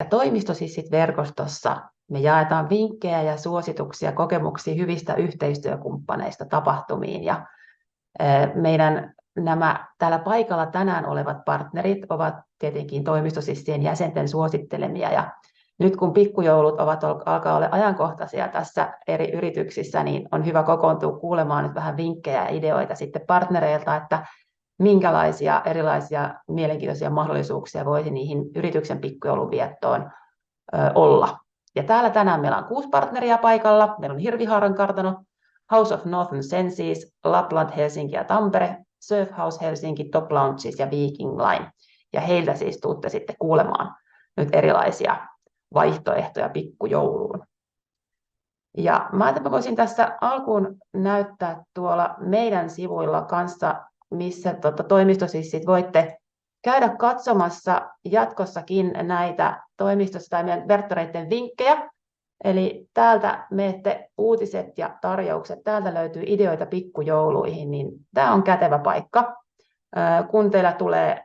Toimistosissit-verkostossa me jaetaan vinkkejä ja suosituksia, kokemuksia hyvistä yhteistyökumppaneista tapahtumiin. Ja meidän nämä täällä paikalla tänään olevat partnerit ovat tietenkin toimistosissien jäsenten suosittelemia. Ja nyt kun pikkujoulut alkaa olla ajankohtaisia tässä eri yrityksissä, niin on hyvä kokoontua kuulemaan nyt vähän vinkkejä ja ideoita sitten partnereilta, että minkälaisia erilaisia mielenkiintoisia mahdollisuuksia voisi niihin yrityksen pikkujoulun viettoon olla. Ja täällä tänään meillä on 6 partneria paikalla. Meillä on Hirvihaaran kartano, House of Northern Senses, Lapland, Helsinki ja Tampere, Surf House Helsinki, Top Lounges ja Viking Line. Ja heiltä siis tuutte sitten kuulemaan nyt erilaisia vaihtoehtoja pikkujouluun. Ja mä voisin tässä alkuun näyttää tuolla meidän sivuilla kanssa, missä toimistosissit voitte käydä katsomassa jatkossakin näitä toimistossa tai meidän verktoreiden vinkkejä. Eli täältä menette uutiset ja tarjoukset, täältä löytyy ideoita pikkujouluihin, niin tämä on kätevä paikka. Kun teillä tulee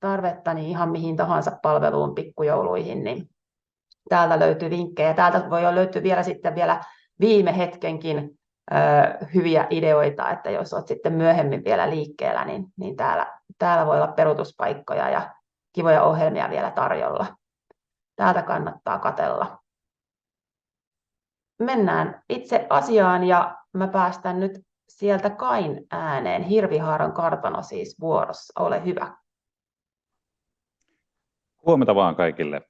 tarvetta niin ihan mihin tahansa palveluun pikkujouluihin, niin täältä löytyy vinkkejä. Täältä voi löytyä vielä viime hetkenkin hyviä ideoita, että jos olet sitten myöhemmin vielä liikkeellä, niin täällä voi olla peruutuspaikkoja ja kivoja ohjelmia vielä tarjolla. Täältä kannattaa katsella. Mennään itse asiaan ja mä päästän nyt sieltä Kain ääneen. Hirvihaaran kartano siis vuorossa. Ole hyvä. Huomenta vaan kaikille.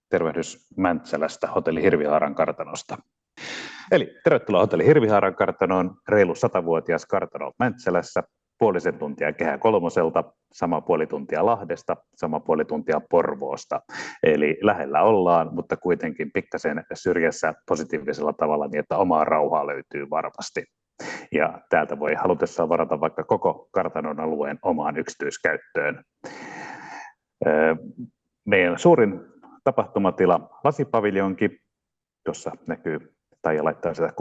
Tervehdys Mäntsälästä, Hotelli Hirvihaaran kartanosta. Eli tervetuloa Hotelli Hirvihaaran kartanoon, reilu 100-vuotias kartano Mäntsälässä, puolisen tuntia Kehä Kolmoselta, sama puoli tuntia Lahdesta, sama puoli tuntia Porvoosta. Eli lähellä ollaan, mutta kuitenkin pikkasen syrjässä positiivisella tavalla niin, että omaa rauhaa löytyy varmasti. Ja täältä voi halutessaan varata vaikka koko kartanon alueen omaan yksityiskäyttöön. Meidän suurin tapahtumatila lasipaviljonki, jossa näkyy tai laittaa sitä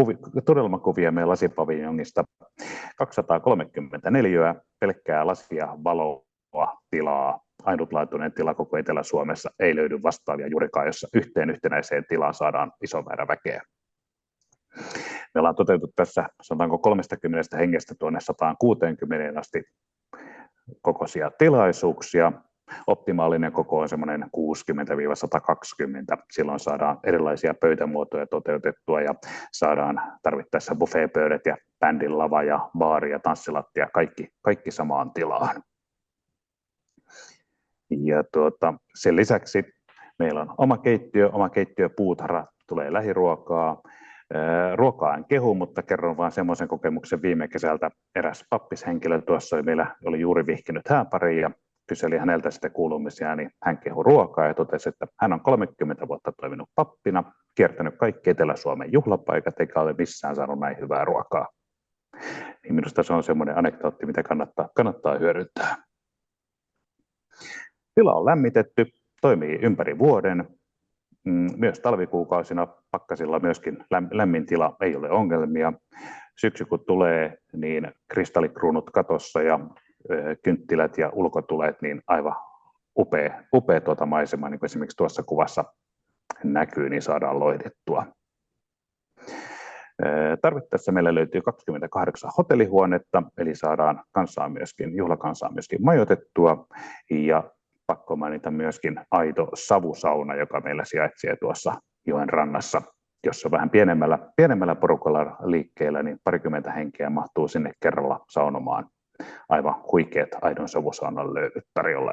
tunnelmakuvia meidän lasipaviljongista. 234 pelkkää lasia, valoa, tilaa. Ainutlaatuinen tila koko Etelä-Suomessa. Ei löydy vastaavia juurikaan, jossa yhtenäiseen tilaan saadaan iso määrä väkeä. Me ollaan toteutettu tässä, sanotaanko 30 hengestä tuonne 160 asti kokoisia tilaisuuksia. Optimaalinen koko on semmoinen 60-120. Silloin saadaan erilaisia pöytämuotoja toteutettua ja saadaan tarvittaessa buffetpöydät ja bändin lava ja baari ja tanssilattia, kaikki samaan tilaan. Ja sen lisäksi meillä on oma keittiöpuutarha, tulee lähiruokaa. Ruokaa en kehu, mutta kerron vain semmoisen kokemuksen viime kesältä. Eräs pappishenkilö tuossa meillä oli juuri vihkinyt hääpariin ja kyseli häneltä sitten kuulumisia, niin hän kehui ruokaa ja totesi, että hän on 30 vuotta toiminut pappina, kiertänyt kaikki Etelä-Suomen juhlapaikat eikä ole missään saanut näin hyvää ruokaa. Niin minusta se on semmoinen anekdootti, mitä kannattaa hyödyntää. Tila on lämmitetty, toimii ympäri vuoden. Myös talvikuukausina pakkasilla myöskin lämmin tila, ei ole ongelmia. Syksy kun tulee, niin kristallikruunut katossa ja kynttilät ja ulkotulet, niin aivan upea maisema, niin kuin esimerkiksi tuossa kuvassa näkyy, niin saadaan loihdettua. Tarvittaessa meillä löytyy 28 hotellihuonetta, eli saadaan juhlakansaa myöskin majoitettua, ja pakko mainita myöskin aito savusauna, joka meillä sijaitsee tuossa joen rannassa, jossa vähän pienemmällä porukalla liikkeellä, niin 20 henkeä mahtuu sinne kerralla saunomaan. Aivan huikeat aidon savusaunan löydyt tarjolla.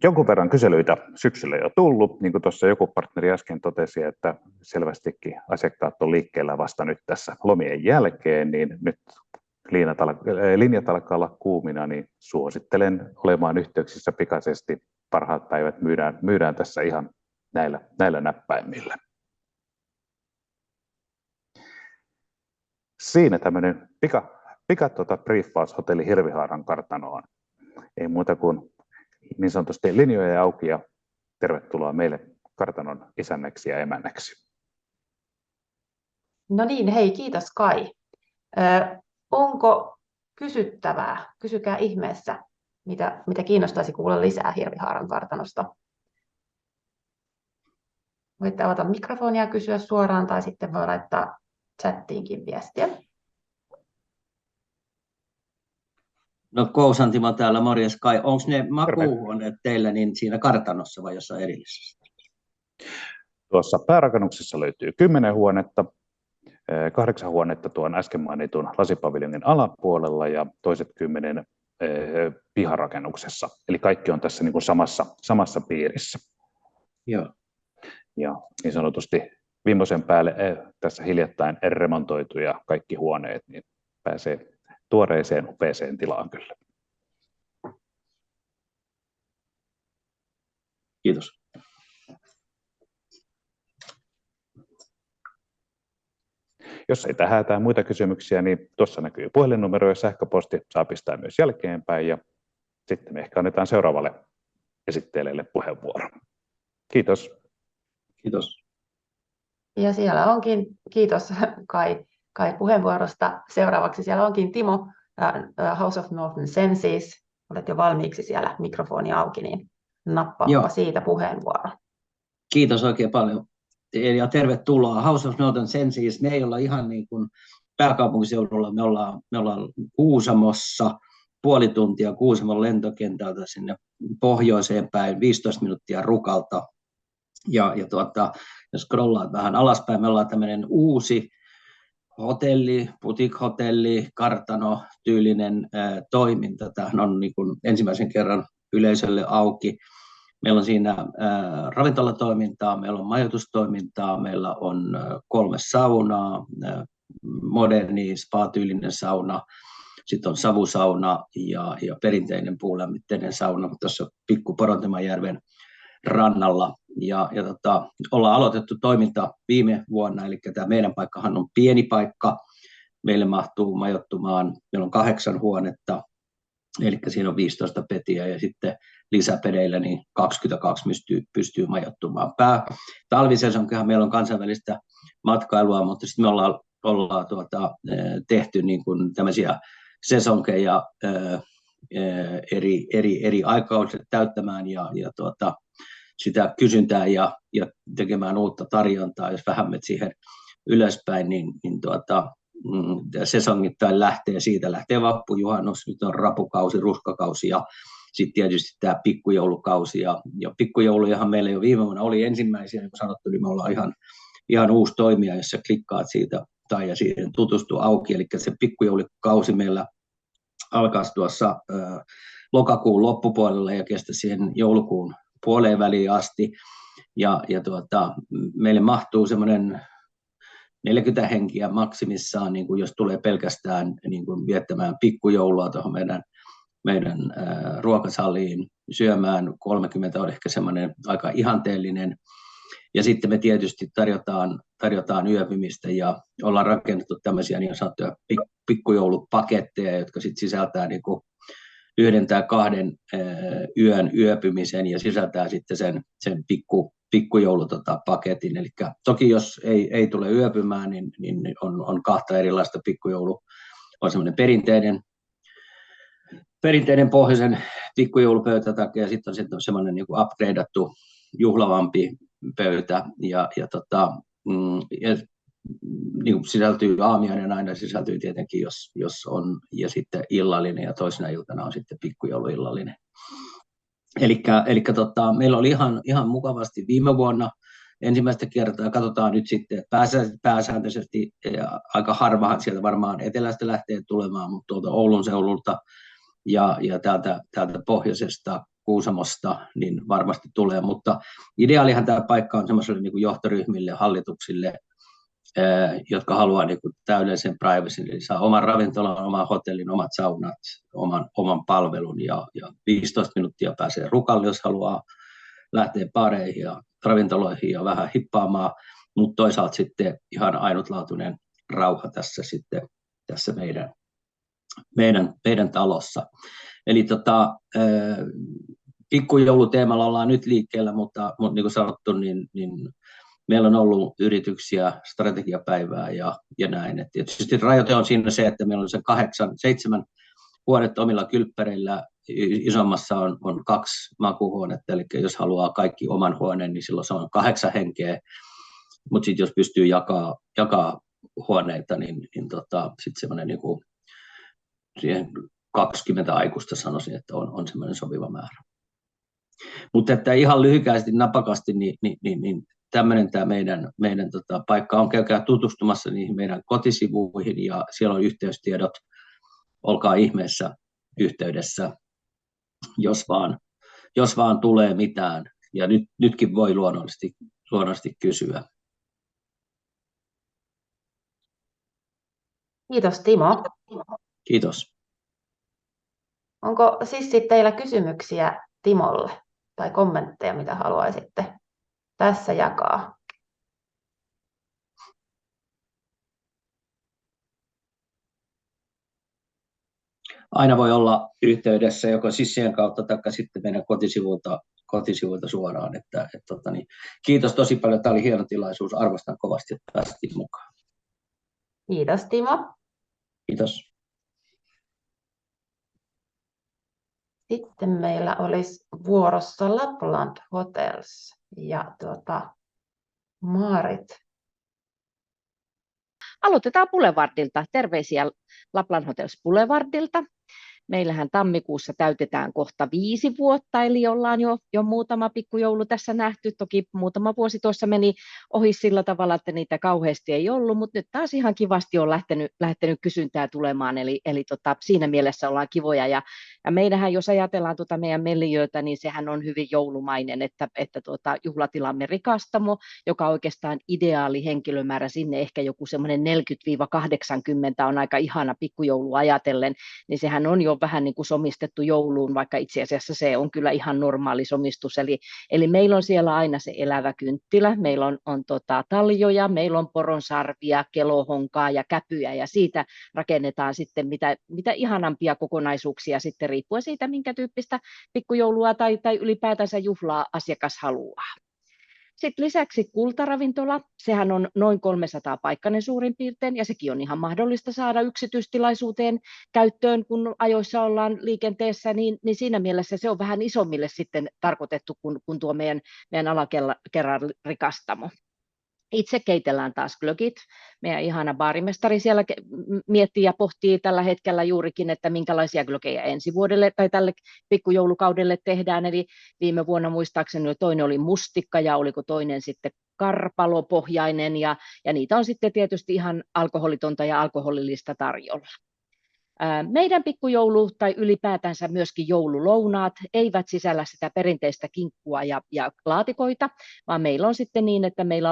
Jonkun verran kyselyitä syksyllä jo tullut, niin kuin tuossa joku partneri äsken totesi, että selvästikin asiakkaat on liikkeellä vasta nyt tässä lomien jälkeen, niin nyt linjat alkaa olla kuumina, niin suosittelen olemaan yhteyksissä pikaisesti. Parhaat päivät myydään tässä ihan näillä näppäimillä. Siinä tämmöinen pika briefaus Hotelli Hirvihaaran kartanoon. Ei muuta kuin niin sanotusti linjoja auki ja tervetuloa meille kartanon isännäksi ja emännäksi. No niin, hei, kiitos Kai. Onko kysyttävää? Kysykää ihmeessä. mitä kiinnostaisi kuulla lisää Hirvihaaran kartanosta. Voitte avata mikrofonia ja kysyä suoraan tai sitten voi laittaa chattiinkin viestiä. No Kousan Timo täällä, morjes Kai. Onko ne makuuhuoneet teillä niin siinä kartanossa vai jossain erillisessä? Tuossa päärakennuksessa löytyy 10 huonetta, 8 huonetta tuon äsken mainitun lasipaviljonin alapuolella ja toiset 10 piharakennuksessa. Eli kaikki on tässä niin kuin samassa piirissä. Joo. Ja niin sanotusti viimeisen päälle tässä hiljattain remontoituja kaikki huoneet, niin pääsee tuoreeseen upeeseen tilaan kyllä. Kiitos. Jos ei tähän muita kysymyksiä, niin tuossa näkyy puhelinnumero ja sähköposti, saa pistää myös jälkeenpäin ja sitten me ehkä annetaan seuraavalle esittelijälle puheenvuoro. Kiitos. Kiitos. Ja siellä onkin, kiitos Kai puheenvuorosta. Seuraavaksi siellä onkin Timo, House of Northern Senses. Olet jo valmiiksi siellä, mikrofoni auki, niin nappaapa siitä puheenvuoro. Kiitos oikein paljon ja tervetuloa. House of Northern Senses, me ei olla ihan niin kuin pääkaupunkiseudulla, me ollaan Kuusamossa, puoli tuntia Kuusamon lentokentältä sinne pohjoiseen päin, 15 minuuttia Rukalta. Ja jos scrollaat vähän alaspäin, me ollaan tämmöinen uusi hotelli, boutique-hotelli, kartano-tyylinen toiminta. Tämähän on niin kuin ensimmäisen kerran yleisölle auki. Meillä on siinä ravintolatoimintaa, meillä on majoitustoimintaa, meillä on 3 saunaa, moderni spa-tyylinen sauna, sitten on savusauna ja perinteinen puulämmitteinen sauna tuossa pikku Porontemajärven rannalla. Ollaan aloitettu toiminta viime vuonna, eli tämä meidän paikkahan on pieni paikka. Meille mahtuu majoittumaan, meillä on 8 huonetta, eli siinä on 15 petiä ja sitten lisäpedeillä niin 22 pystyy majoittumaan. Talvisesonkihan meillä on kansainvälistä matkailua, mutta sitten me ollaan tehty niin kuin tämmöisiä sesonkeja eri aikakaudet täyttämään ja sitä kysyntää ja tekemään uutta tarjontaa. Jos vähän met siihen ylöspäin, niin sesongittain siitä lähtee vappujuhannus, nyt on rapukausi, ruskakausi ja sitten tietysti tämä pikkujoulukausi. Ja pikkujoulujahan meillä jo viime vuonna oli ensimmäisiä, niin kuin sanottu, niin me ollaan ihan uusi toimija, jossa klikkaat siitä tai ja siihen tutustuu auki. Eli se pikkujoulukausi meillä alkaisi tuossa lokakuun loppupuolella ja kestä siihen joulukuun puoleen väliin asti. Meille mahtuu semmoinen 40 henkiä maksimissaan, niin kuin jos tulee pelkästään niin kuin viettämään pikkujoulua tuohon meidän ruokasaliin syömään. 30 on ehkä semmoinen aika ihanteellinen. Ja sitten me tietysti tarjotaan yöpymistä ja ollaan rakennettu tämmöisiä niin sanottuja pikkujoulupaketteja, jotka sitten sisältää niin kuin 1 tai 2 yön yöpymisen ja sisältää sitten sen pikkujoulupaketin. Eli toki jos ei tule yöpymään, niin on 2 erilaista pikkujoulua. On semmoinen perinteinen pohjoisen pikkujoulupöytätakki ja sitten on semmoinen niin kuin upgradeattu juhlavampi pöytä ja niin kuin sisältyy aamiainen aina sisältyy tietenkin, jos on, ja sitten illallinen, ja toisena iltana on sitten pikkujouluillallinen. Eli meillä oli ihan mukavasti viime vuonna ensimmäistä kertaa, katsotaan nyt sitten, että pääsääntöisesti aika harvahan sieltä varmaan etelästä lähtee tulemaan, mutta tuolta Oulun seudulta ja täältä pohjoisesta Kuusamosta niin varmasti tulee, mutta ideaalihan tämä paikka on semmoiselle niin kuin johtoryhmille, hallituksille, jotka haluaa niin kuin täydellisen privacyn, eli saa oman ravintolan, oman hotellin, omat saunat, oman palvelun ja 15 minuuttia pääsee Rukalle, jos haluaa lähteä baareihin ja ravintoloihin ja vähän hippaamaan, mutta toisaalta sitten ihan ainutlaatuinen rauha tässä meidän talossa. Eli pikkujouluteemalla ollaan nyt liikkeellä, mutta niin kuin sanottu, niin meillä on ollut yrityksiä, strategiapäivää ja näin. Et tietysti rajoite on siinä se, että meillä on se 7 huonetta omilla kylppäreillä isommassa on 2 makuuhuonetta, eli jos haluaa kaikki oman huoneen, niin silloin se on 8 henkeä, mutta sitten jos pystyy jakaa huoneita, niin sitten semmoinen niin siihen 20 aikuista sanoisin, että on semmoinen sopiva määrä. Mutta että ihan lyhykäisesti, napakasti, niin tämmöinen tämä meidän paikka on. Käykää tutustumassa niihin meidän kotisivuihin ja siellä on yhteystiedot. Olkaa ihmeessä yhteydessä, jos vaan tulee mitään. Ja nytkin voi luonnollisesti kysyä. Kiitos Timo. Kiitos. Onko Sissi teillä kysymyksiä Timolle tai kommentteja, mitä haluaisitte tässä jakaa? Aina voi olla yhteydessä joko Sissien kautta tai sitten meidän kotisivuilta suoraan. Kiitos tosi paljon. Tämä oli hieno tilaisuus. Arvostan kovasti, että päästiin mukaan. Kiitos Timo. Kiitos. Sitten meillä olisi vuorossa Lapland Hotels ja Maarit. Aloitetaan Boulevardilta. Terveisiä Lapland Hotels Boulevardilta. Meillähän tammikuussa täytetään kohta 5 vuotta, eli ollaan jo muutama pikkujoulu tässä nähty. Toki muutama vuosi tuossa meni ohi sillä tavalla, että niitä kauheasti ei ollut, mutta nyt taas ihan kivasti on lähtenyt kysyntää tulemaan, eli siinä mielessä ollaan kivoja. Ja meidähän, jos ajatellaan meidän melliöitä, niin sehän on hyvin joulumainen, että juhlatilamme Rikastamo, joka oikeastaan ideaali henkilömäärä sinne, ehkä joku semmoinen 40-80 on aika ihana pikkujoulu ajatellen, niin sehän on jo vähän niin kuin somistettu jouluun, vaikka itse asiassa se on kyllä ihan normaali somistus. Eli meillä on siellä aina se elävä kynttilä, meillä on taljoja, meillä on poronsarvia, kelohonkaa ja käpyjä, ja siitä rakennetaan sitten mitä ihanampia kokonaisuuksia sitten riippuen siitä, minkä tyyppistä pikkujoulua tai ylipäätänsä juhlaa asiakas haluaa. Sitten lisäksi Kultaravintola, sehän on noin 300 paikkainen suurin piirtein, ja sekin on ihan mahdollista saada yksityistilaisuuteen käyttöön, kun ajoissa ollaan liikenteessä, niin siinä mielessä se on vähän isommille sitten tarkoitettu kuin tuo meidän alakerran Rikastamo. Itse keitellään taas glögit. Meidän ihana baarimestari siellä miettii ja pohtii tällä hetkellä juurikin, että minkälaisia glögejä ensi vuodelle tai tälle pikkujoulukaudelle tehdään. Eli viime vuonna muistaakseni toinen oli mustikka ja oliko toinen sitten karpalopohjainen, ja niitä on sitten tietysti ihan alkoholitonta ja alkoholillista tarjolla. Meidän pikkujoulu tai ylipäätänsä myöskin joululounaat eivät sisällä sitä perinteistä kinkkua ja laatikoita, vaan meillä on sitten niin, että meillä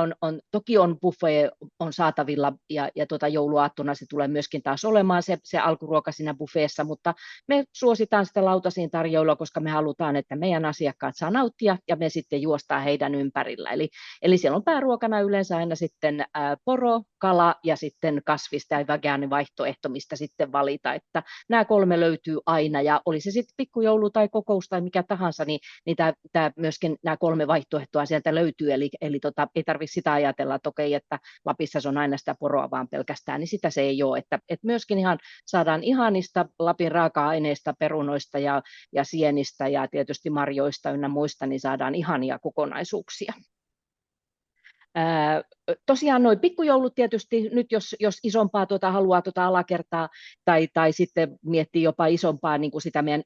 toki on buffet on saatavilla ja jouluaattona se tulee myöskin taas olemaan se alkuruoka siinä buffeessa, mutta me suositaan sitä lautasiin tarjoilua, koska me halutaan, että meidän asiakkaat saa nauttia ja me sitten juostaan heidän ympärillä. Eli siellä on pääruokana yleensä aina sitten poro, kala ja sitten kasvis- tai vegaanivaihtoehto, mistä sitten valita. Että nämä 3 löytyy aina, ja oli se sitten pikkujoulu tai kokous tai mikä tahansa, niin myöskin nämä 3 vaihtoehtoa sieltä löytyy, eli ei tarvitse sitä ajatella, että okei, että Lapissa se on aina sitä poroa vaan pelkästään, niin sitä se ei ole, että myöskin saadaan ihanista Lapin raaka-aineista, perunoista ja sienistä ja tietysti marjoista ynnä muista, niin saadaan ihania kokonaisuuksia. Tosiaan nuo pikkujoulut tietysti nyt, jos isompaa haluaa alakertaa tai sitten miettii jopa isompaa niin kuin sitä meidän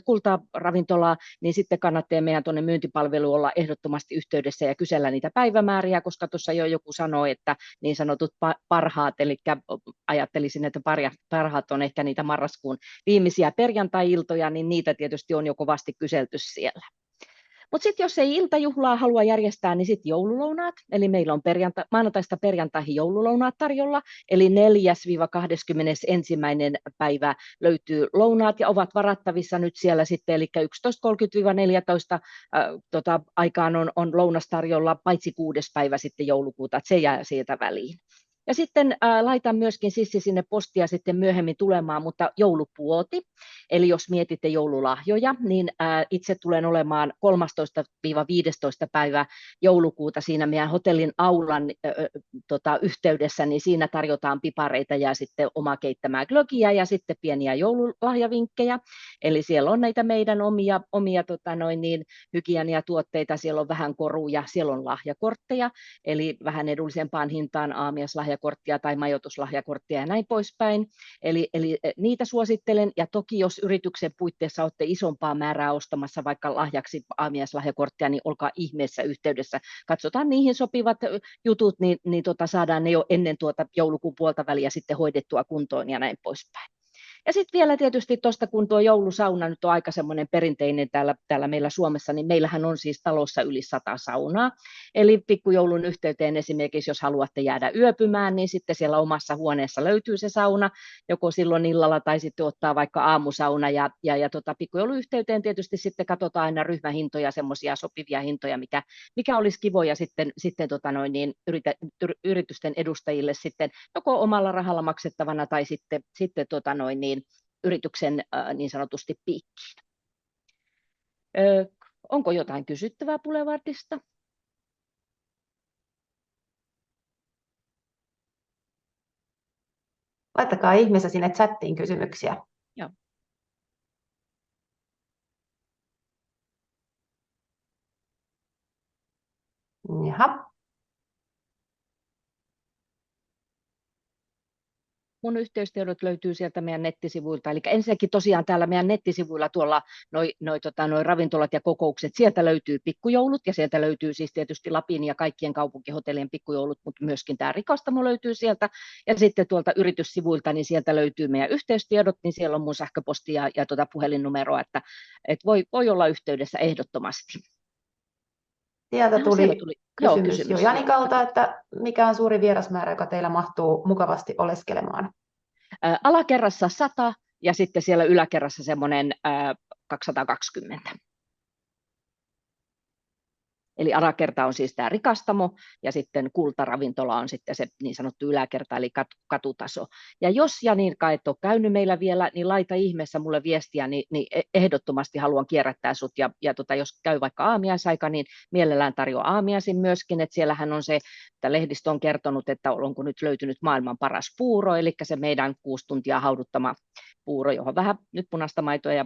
kultaravintolaa, niin sitten kannattaa meidän tuonne myyntipalveluun olla ehdottomasti yhteydessä ja kysellä niitä päivämääriä, koska tuossa jo joku sanoi, että niin sanotut parhaat, eli ajattelisin, että parhaat on ehkä niitä marraskuun viimeisiä perjantai-iltoja, niin niitä tietysti on jo kovasti kyselty siellä. Mutta sitten jos ei iltajuhlaa halua järjestää, niin sitten joululounaat, eli meillä on maanantaista perjantaihin joululounaat tarjolla, eli 4.–21. päivä löytyy lounaat ja ovat varattavissa nyt siellä sitten, eli 11.30–14 aikaan on lounas tarjolla, paitsi 6. päivä sitten joulukuuta, että se jää sieltä väliin. Ja sitten laitan myöskin Sissi sinne postia sitten myöhemmin tulemaan, mutta joulupuoti, eli jos mietitte joululahjoja, niin itse tulen olemaan 13-15 päivää joulukuuta siinä meidän hotellin aulan yhteydessä, niin siinä tarjotaan pipareita ja sitten oma keittämää glögiä ja sitten pieniä joululahjavinkkejä, eli siellä on näitä meidän omia hygieniatuotteita, siellä on vähän koruja, siellä on lahjakortteja, eli vähän edullisempaan hintaan aamiaislahjakorttia tai majoituslahjakorttia ja näin poispäin. Eli niitä suosittelen, ja toki jos yrityksen puitteissa olette isompaa määrää ostamassa vaikka lahjaksi aamiaislahjakorttia, niin olkaa ihmeessä yhteydessä. Katsotaan niihin sopivat jutut, niin saadaan ne jo ennen joulukuun puolta väliä sitten hoidettua kuntoon ja näin poispäin. Ja sitten vielä tietysti tuosta, kun tuo joulusauna nyt on aika semmoinen perinteinen täällä meillä Suomessa, niin meillähän on siis talossa yli 100 saunaa. Eli pikkujoulun yhteyteen esimerkiksi, jos haluatte jäädä yöpymään, niin sitten siellä omassa huoneessa löytyy se sauna, joko silloin illalla tai sitten ottaa vaikka aamusauna. Ja pikkujoulun yhteyteen tietysti sitten katsotaan aina ryhmähintoja, semmoisia sopivia hintoja, mikä olisi kivoja sitten yritysten edustajille sitten joko omalla rahalla maksettavana tai sitten yrityksen niin sanotusti piikkiin. Onko jotain kysyttävää Boulevardista? Laittakaa ihmeessä sinne chattiin kysymyksiä. Joo. Jaha. Mun yhteystiedot löytyy sieltä meidän nettisivuilta. Eli ensinnäkin tosiaan täällä meidän nettisivuilla tuolla noi ravintolat ja kokoukset, sieltä löytyy pikkujoulut ja sieltä löytyy siis tietysti Lapin ja kaikkien kaupunkihotellien pikkujoulut, mutta myöskin tämä Rikastamo löytyy sieltä. Ja sitten tuolta yrityssivuilta, niin sieltä löytyy meidän yhteystiedot, niin siellä on mun sähköposti ja puhelinnumeroa, että voi olla yhteydessä ehdottomasti. Sieltä tuli kysymys jo Janikalta, että mikä on suuri vierasmäärä, joka teillä mahtuu mukavasti oleskelemaan? Alakerrassa 100 ja sitten siellä yläkerrassa semmoinen 220. Eli alakerta on siis tämä Rikastamo ja sitten Kultaravintola on sitten se niin sanottu yläkerta eli katutaso. Ja jos Janika et ole käynyt meillä vielä, niin laita ihmeessä mulle viestiä, niin ehdottomasti haluan kierrättää sut. Ja jos käy vaikka aamiaisaika, niin mielellään tarjoaa aamiaisin myöskin, että siellähän on se, että lehdistö on kertonut, että onko nyt löytynyt maailman paras puuro, eli se meidän 6 tuntia hauduttama puuro, johon vähän nyt punaista maitoa ja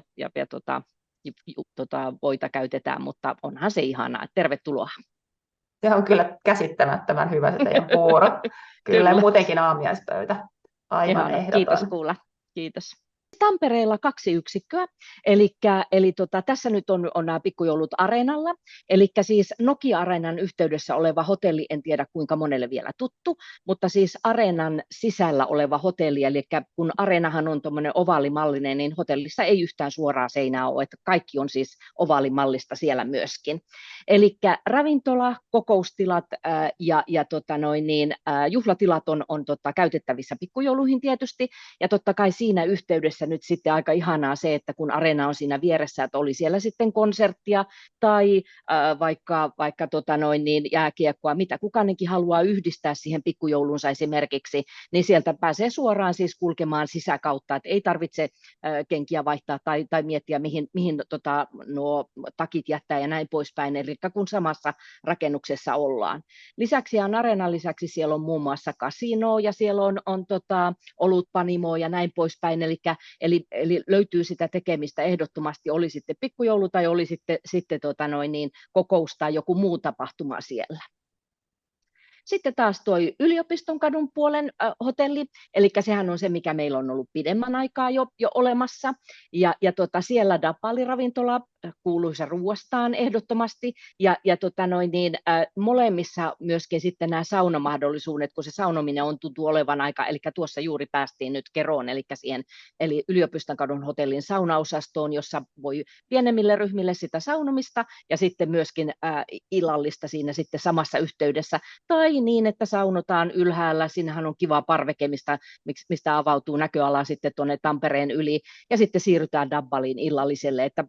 voita käytetään, mutta onhan se ihanaa. Tervetuloa. Se on kyllä käsittämättömän hyvä se teidän puuro. Kyllä, muutenkin aamiaispöytä. Aivan ehdoton. Kiitos kuulla. Kiitos. Tampereella 2 yksikköä, eli tässä nyt on nämä pikkujoulut Areenalla, eli siis Nokia-areenan yhteydessä oleva hotelli, en tiedä kuinka monelle vielä tuttu, mutta siis areenan sisällä oleva hotelli, eli kun areenahan on tuommoinen ovaalimallinen, niin hotellissa ei yhtään suoraa seinää ole, että kaikki on siis ovaalimallista siellä myöskin. Eli ravintola, kokoustilat ja juhlatilat on käytettävissä pikkujouluihin tietysti, ja totta kai siinä yhteydessä nyt sitten aika ihanaa se, että kun areena on siinä vieressä, että oli siellä sitten konserttia tai vaikka jääkiekkoa, mitä kukainenkin haluaa yhdistää siihen pikkujoulunsa esimerkiksi, niin sieltä pääsee suoraan siis kulkemaan sisäkautta, että ei tarvitse kenkiä vaihtaa tai miettiä, mihin nuo takit jättää ja näin poispäin, eli kun samassa rakennuksessa ollaan. Lisäksi areenan lisäksi siellä on muun muassa kasino ja siellä on olutpanimo ja näin poispäin, eli löytyy sitä tekemistä ehdottomasti, oli sitten pikkujoulu tai oli sitten kokous tai joku muu tapahtuma siellä. Sitten taas tuo yliopiston kadun puolen hotelli, eli sehän on se, mikä meillä on ollut pidemmän aikaa jo olemassa, ja siellä Dabali-ravintola kuuluisa ruoastaan ehdottomasti, ja molemmissa myöskin sitten nämä saunamahdollisuudet, kun se saunominen on tuntuu olevan aika, eli tuossa juuri päästiin nyt Keroon, eli yliopiston kadun hotellin saunaosastoon, jossa voi pienemmille ryhmille sitä saunomista, ja sitten myöskin illallista siinä sitten samassa yhteydessä, tai niin, että saunotaan ylhäällä, siinähän on kiva parveke, mistä avautuu näköala sitten tuonne Tampereen yli, ja sitten siirrytään Dabbaliin illalliselle, että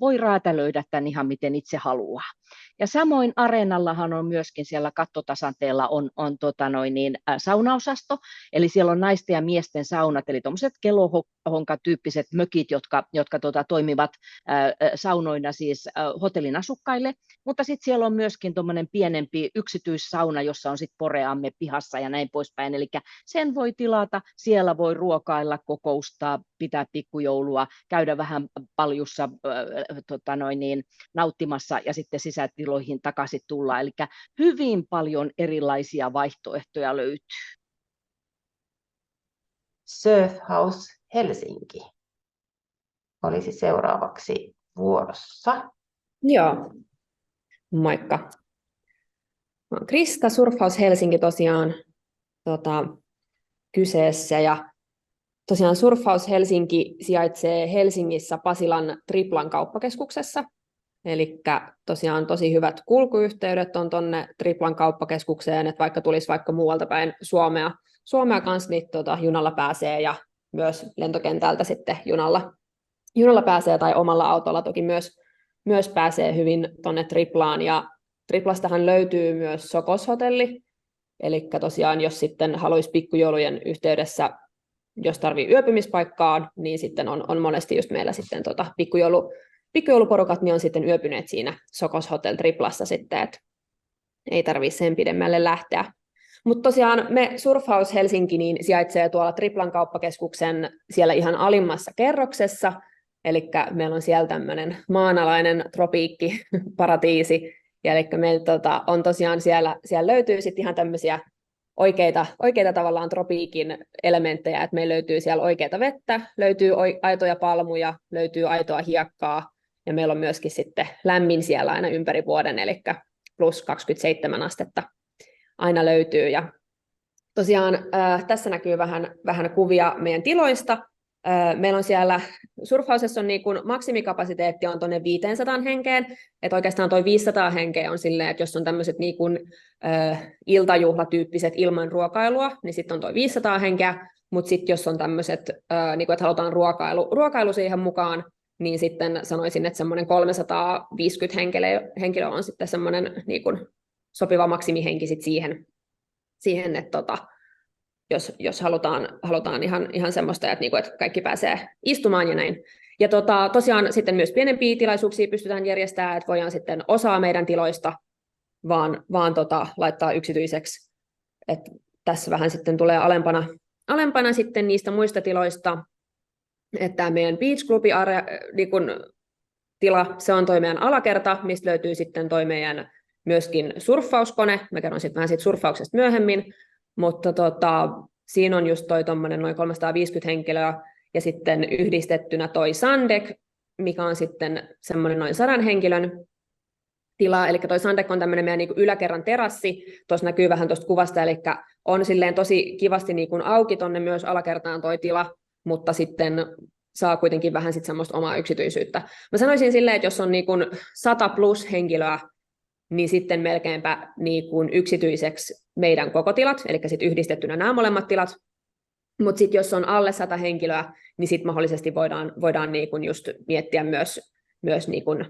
voi voi räätälöidä tämän ihan miten itse haluaa. Ja samoin areenallahan on myöskin siellä kattotasanteella on saunaosasto, eli siellä on naisten ja miesten saunat, eli tuommoiset kelohonka-tyyppiset mökit, jotka toimivat saunoina siis hotellin asukkaille, mutta sitten siellä on myöskin tuommoinen pienempi yksityissauna, jossa on sitten poreamme pihassa ja näin poispäin, eli sen voi tilata, siellä voi ruokailla, kokoustaa, pitää pikkujoulua, käydä vähän paljussa nauttimassa ja sitten sisätiloihin takaisin tullaan. Eli hyvin paljon erilaisia vaihtoehtoja löytyy. Surf House Helsinki olisi seuraavaksi vuorossa. Joo, moikka. Mä oon Krista, Surf House Helsinki tosiaan kyseessä. Ja tosiaan Surf House Helsinki sijaitsee Helsingissä Pasilan Triplan kauppakeskuksessa. Eli tosiaan tosi hyvät kulkuyhteydet on tuonne Triplan kauppakeskukseen, että vaikka tulisi vaikka muualta päin Suomea kanssa, niin junalla pääsee ja myös lentokentältä sitten junalla pääsee tai omalla autolla toki myös pääsee hyvin tuonne Triplaan. Ja Triplastahan löytyy myös Sokos-hotelli, eli tosiaan jos sitten haluaisi pikkujoulujen yhteydessä, jos tarvii yöpymispaikkaa, niin sitten on monesti just meillä sitten pikkujouluporukat niin on sitten yöpyneet siinä Sokos Hotel Triplassa sitten, että ei tarvitse sen pidemmälle lähteä. Mutta tosiaan me Surf House Helsinki niin sijaitsee tuolla Triplan kauppakeskuksen siellä ihan alimmassa kerroksessa, eli meillä on siellä tämmöinen maanalainen tropiikkiparatiisi, ja eli meillä on tosiaan siellä löytyy sitten ihan tämmöisiä oikeita tavallaan tropiikin elementtejä, että meillä löytyy siellä oikeata vettä, löytyy aitoja palmuja, löytyy aitoa hiekkaa, ja meillä on myöskin sitten lämmin siellä aina ympäri vuoden, eli plus 27 astetta aina löytyy. Ja tosiaan tässä näkyy vähän kuvia meidän tiloista. Meillä on siellä, Surf Housessa on niin kuin maksimikapasiteetti on tuonne 500 henkeen, että oikeastaan tuo 500 henkeä on silleen, että jos on tämmöiset niin kuin iltajuhlatyyppiset ilman ruokailua, niin sitten on tuo 500 henkeä, mutta sitten jos on tämmöiset, niin kuin, että halutaan ruokailu siihen mukaan, niin sitten sanoisin, että semmoinen 350 henkilöä on sitten semmoinen niin kuin sopiva maksimihenki sit siihen että jos halutaan ihan semmoista, että kaikki pääsee istumaan ja näin. Ja tosiaan sitten myös pienempiä tilaisuuksia pystytään järjestämään, että voidaan sitten osaa meidän tiloista vaan laittaa yksityiseksi. Et tässä vähän sitten tulee alempana sitten niistä muista tiloista, että meidän Beach Club niin tila, se on toi meidän alakerta, mistä löytyy sitten toi meidän myöskin surffauskone. Mä kerron sitten vähän siitä surffauksesta myöhemmin. Mutta siinä on just toi noin 350 henkilöä, ja sitten yhdistettynä toi Sandek, mikä on sitten semmoinen noin 100 henkilön tila, eli toi Sandek on tämmöinen meidän niin yläkerran terassi, tuossa näkyy vähän tuosta kuvasta, eli on silleen tosi kivasti niin auki tonne myös alakertaan toi tila, mutta sitten saa kuitenkin vähän sit semmoista omaa yksityisyyttä. Mä sanoisin silleen, että jos on niin 100 plus henkilöä, niin sitten melkeinpä niin kuin yksityiseksi meidän koko tilat, eli sitten yhdistettynä nämä molemmat tilat. Mutta sitten jos on alle 100 henkilöä, niin sitten mahdollisesti voidaan niin kuin just miettiä myös niin kuin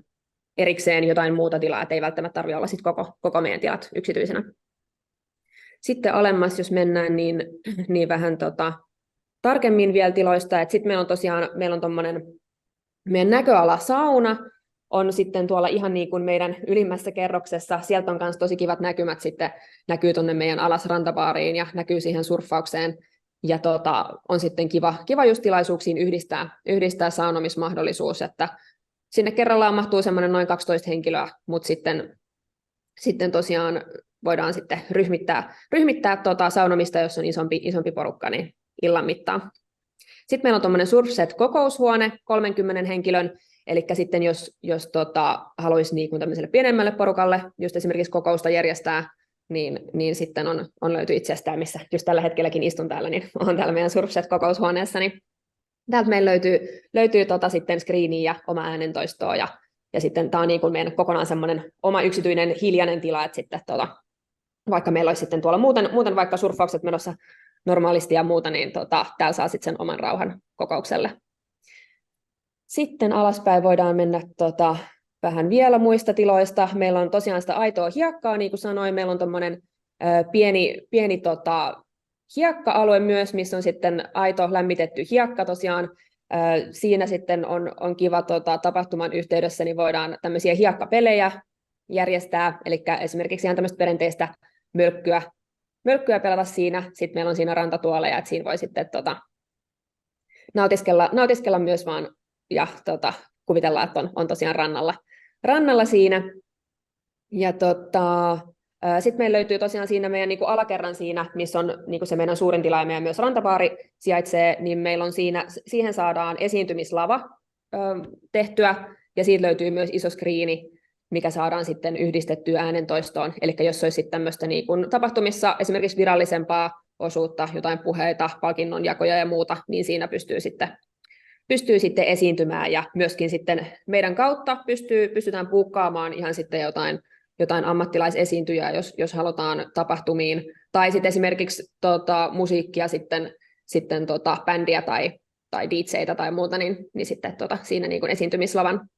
erikseen jotain muuta tilaa, että ei välttämättä tarvitse olla sit koko meidän tilat yksityisenä. Sitten alemmas, jos mennään, niin vähän tarkemmin vielä tiloista, että sitten meillä on tommonen meidän näköalasauna, on sitten tuolla ihan niin kuin meidän ylimmässä kerroksessa. Sieltä on myös tosi kivat näkymät sitten, näkyy tuonne meidän alas rantabaariin ja näkyy siihen surffaukseen. Ja on sitten kiva just tilaisuuksiin yhdistää saunomismahdollisuus, että sinne kerrallaan mahtuu semmoinen noin 12 henkilöä, mutta sitten tosiaan voidaan sitten ryhmittää saunomista, jos on isompi porukka, niin illan mittaan. Sitten meillä on tuommoinen Surfset-kokoushuone 30 henkilön, eli sitten jos haluaisi niin kuin tämmöiselle pienemmälle porukalle just esimerkiksi kokousta järjestää, niin sitten on löyty itsestään, missä just tällä hetkelläkin istun täällä, niin on täällä meidän Surfset-kokoushuoneessa, niin täältä meillä löytyy sitten screeniä ja oma äänentoistoa, ja sitten tämä on niin kuin meidän kokonaan semmoinen oma yksityinen hiljainen tila, että sitten vaikka meillä olisi sitten tuolla muuten vaikka surffaukset menossa normaalisti ja muuta, niin täällä saa sitten sen oman rauhan kokoukselle. Sitten alaspäin voidaan mennä vähän vielä muista tiloista. Meillä on tosiaan sitä aitoa hiekkaa, niin kuin sanoin, meillä on tuommoinen pieni hiekka-alue myös, missä on sitten aito lämmitetty hiekka tosiaan. Siinä sitten on kiva tapahtuman yhteydessä, niin voidaan tämmöisiä hiekkapelejä järjestää, eli esimerkiksi ihan tämmöistä perinteistä mölkkyä pelata siinä. Sitten meillä on siinä rantatuoleja, että siinä voi sitten nautiskella myös vaan ja kuvitella, että on tosiaan rannalla siinä. Ja sitten meillä löytyy tosiaan siinä meidän niin kuin alakerran siinä, missä on niin kuin se meidän suurin tila ja meidän myös rantabaari sijaitsee, niin meillä on siihen saadaan esiintymislava tehtyä, ja siitä löytyy myös iso skriini, mikä saadaan sitten yhdistettyä äänentoistoon. Eli jos olisi sitten tämmöistä niin kuin tapahtumissa esimerkiksi virallisempaa osuutta, jotain puheita, palkinnonjakoja ja muuta, niin siinä pystyy sitten esiintymään, ja myöskin sitten meidän kautta pystytään buukkaamaan ihan sitten jotain ammattilaisesiintyjää, jos halutaan tapahtumiin, tai sitten esimerkiksi musiikkia, sitten bändiä tai DJ:tä tai muuta, niin sitten siinä niin kuin esiintymislavan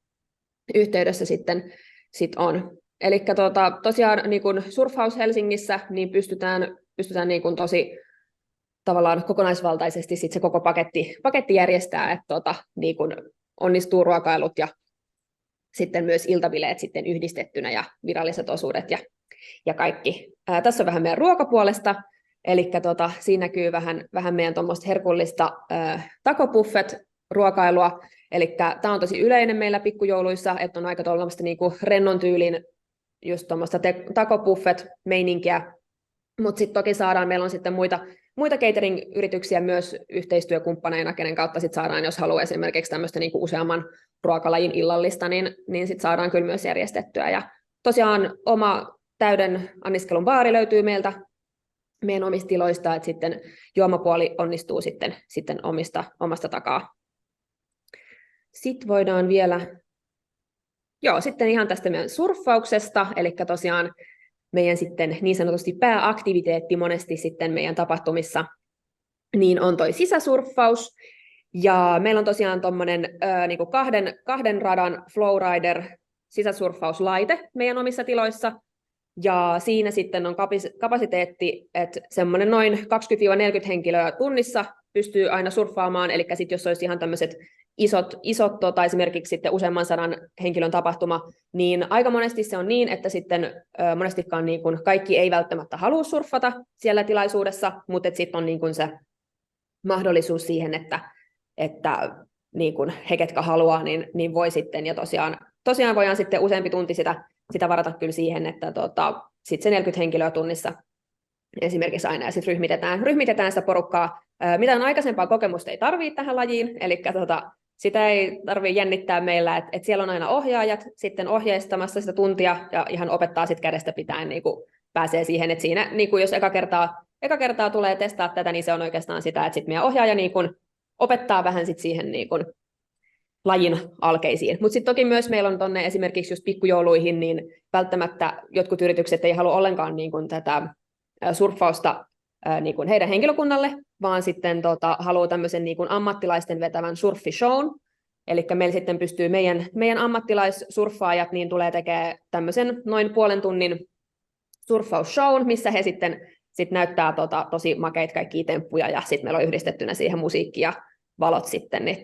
yhteydessä sitten on. Eli tosiaan niin kuin surfhaus Helsingissä niin pystytään niin kuin tosi tavallaan kokonaisvaltaisesti sit se koko paketti järjestää, että niin kuin onnistuu ruokailut ja sitten myös iltabileet sitten yhdistettynä ja viralliset osuudet ja kaikki. Tässä on vähän meidän ruokapuolesta, eli siinä näkyy vähän meidän tuommoista herkullista tacobuffet-ruokailua, eli tämä on tosi yleinen meillä pikkujouluissa, että on aika tuollaista niinku rennon tyylin just tuommoista tacobuffet-meininkiä, mutta sitten toki meillä on sitten muita catering-yrityksiä myös yhteistyökumppaneina, kenen kautta sit saadaan, jos haluaa esimerkiksi tämmöistä niinku useamman ruokalajin illallista, niin sit saadaan kyllä myös järjestettyä. Ja tosiaan oma täyden anniskelun baari löytyy meidän omista tiloista, että sitten juomapuoli onnistuu sitten omasta takaa. Sitten voidaan vielä, sitten ihan tästä meidän surffauksesta, eli tosiaan meidän sitten niin sanotusti pääaktiviteetti monesti sitten meidän tapahtumissa, niin on toi sisäsurffaus. Ja meillä on tosiaan tuommoinen niinku kahden radan flowrider sisäsurffauslaite meidän omissa tiloissa. Ja siinä sitten on kapasiteetti, että semmoinen noin 20-40 henkilöä tunnissa pystyy aina surffaamaan. Eli sitten jos olisi ihan tämmöiset isot esimerkiksi sitten useamman 100 henkilön tapahtuma, niin aika monesti se on niin, että sitten monestikaan niin kuin kaikki ei välttämättä halua surffata siellä tilaisuudessa, mutta sitten on niin kuin se mahdollisuus siihen, että niin kuin he, ketkä haluaa, niin voi sitten, ja tosiaan voidaan sitten useampi tunti sitä varata kyllä siihen, että sitten se 40 henkilöä tunnissa esimerkiksi aina, ja sitten ryhmitetään sitä porukkaa. Mitään aikaisempaa kokemusta ei tarvitse tähän lajiin, eli sitä ei tarvitse jännittää meillä, että siellä on aina ohjaajat sitten ohjeistamassa sitä tuntia, ja ihan opettaa sitten kädestä pitäen, niin kuin pääsee siihen, että siinä, niin kuin jos eka kertaa tulee testaa tätä, niin se on oikeastaan sitä, että sitten meidän ohjaaja niin kuin opettaa vähän sitten siihen niin kuin lajin alkeisiin. Mutta sitten toki myös meillä on tuonne esimerkiksi just pikkujouluihin, niin välttämättä jotkut yritykset ei halua ollenkaan niin kuin tätä surffausta niin kuin heidän henkilökunnalle, vaan sitten haluaa tämmöisen niin kuin ammattilaisten vetävän surfishown. Eli meillä sitten pystyy meidän ammattilaissurffaajat niin tulee tekemään tämmöisen noin puolen tunnin surffausshown, missä he sitten näyttää tosi makeita kaikkia temppuja, ja sitten meillä on yhdistettynä siihen musiikki ja valot sitten, niin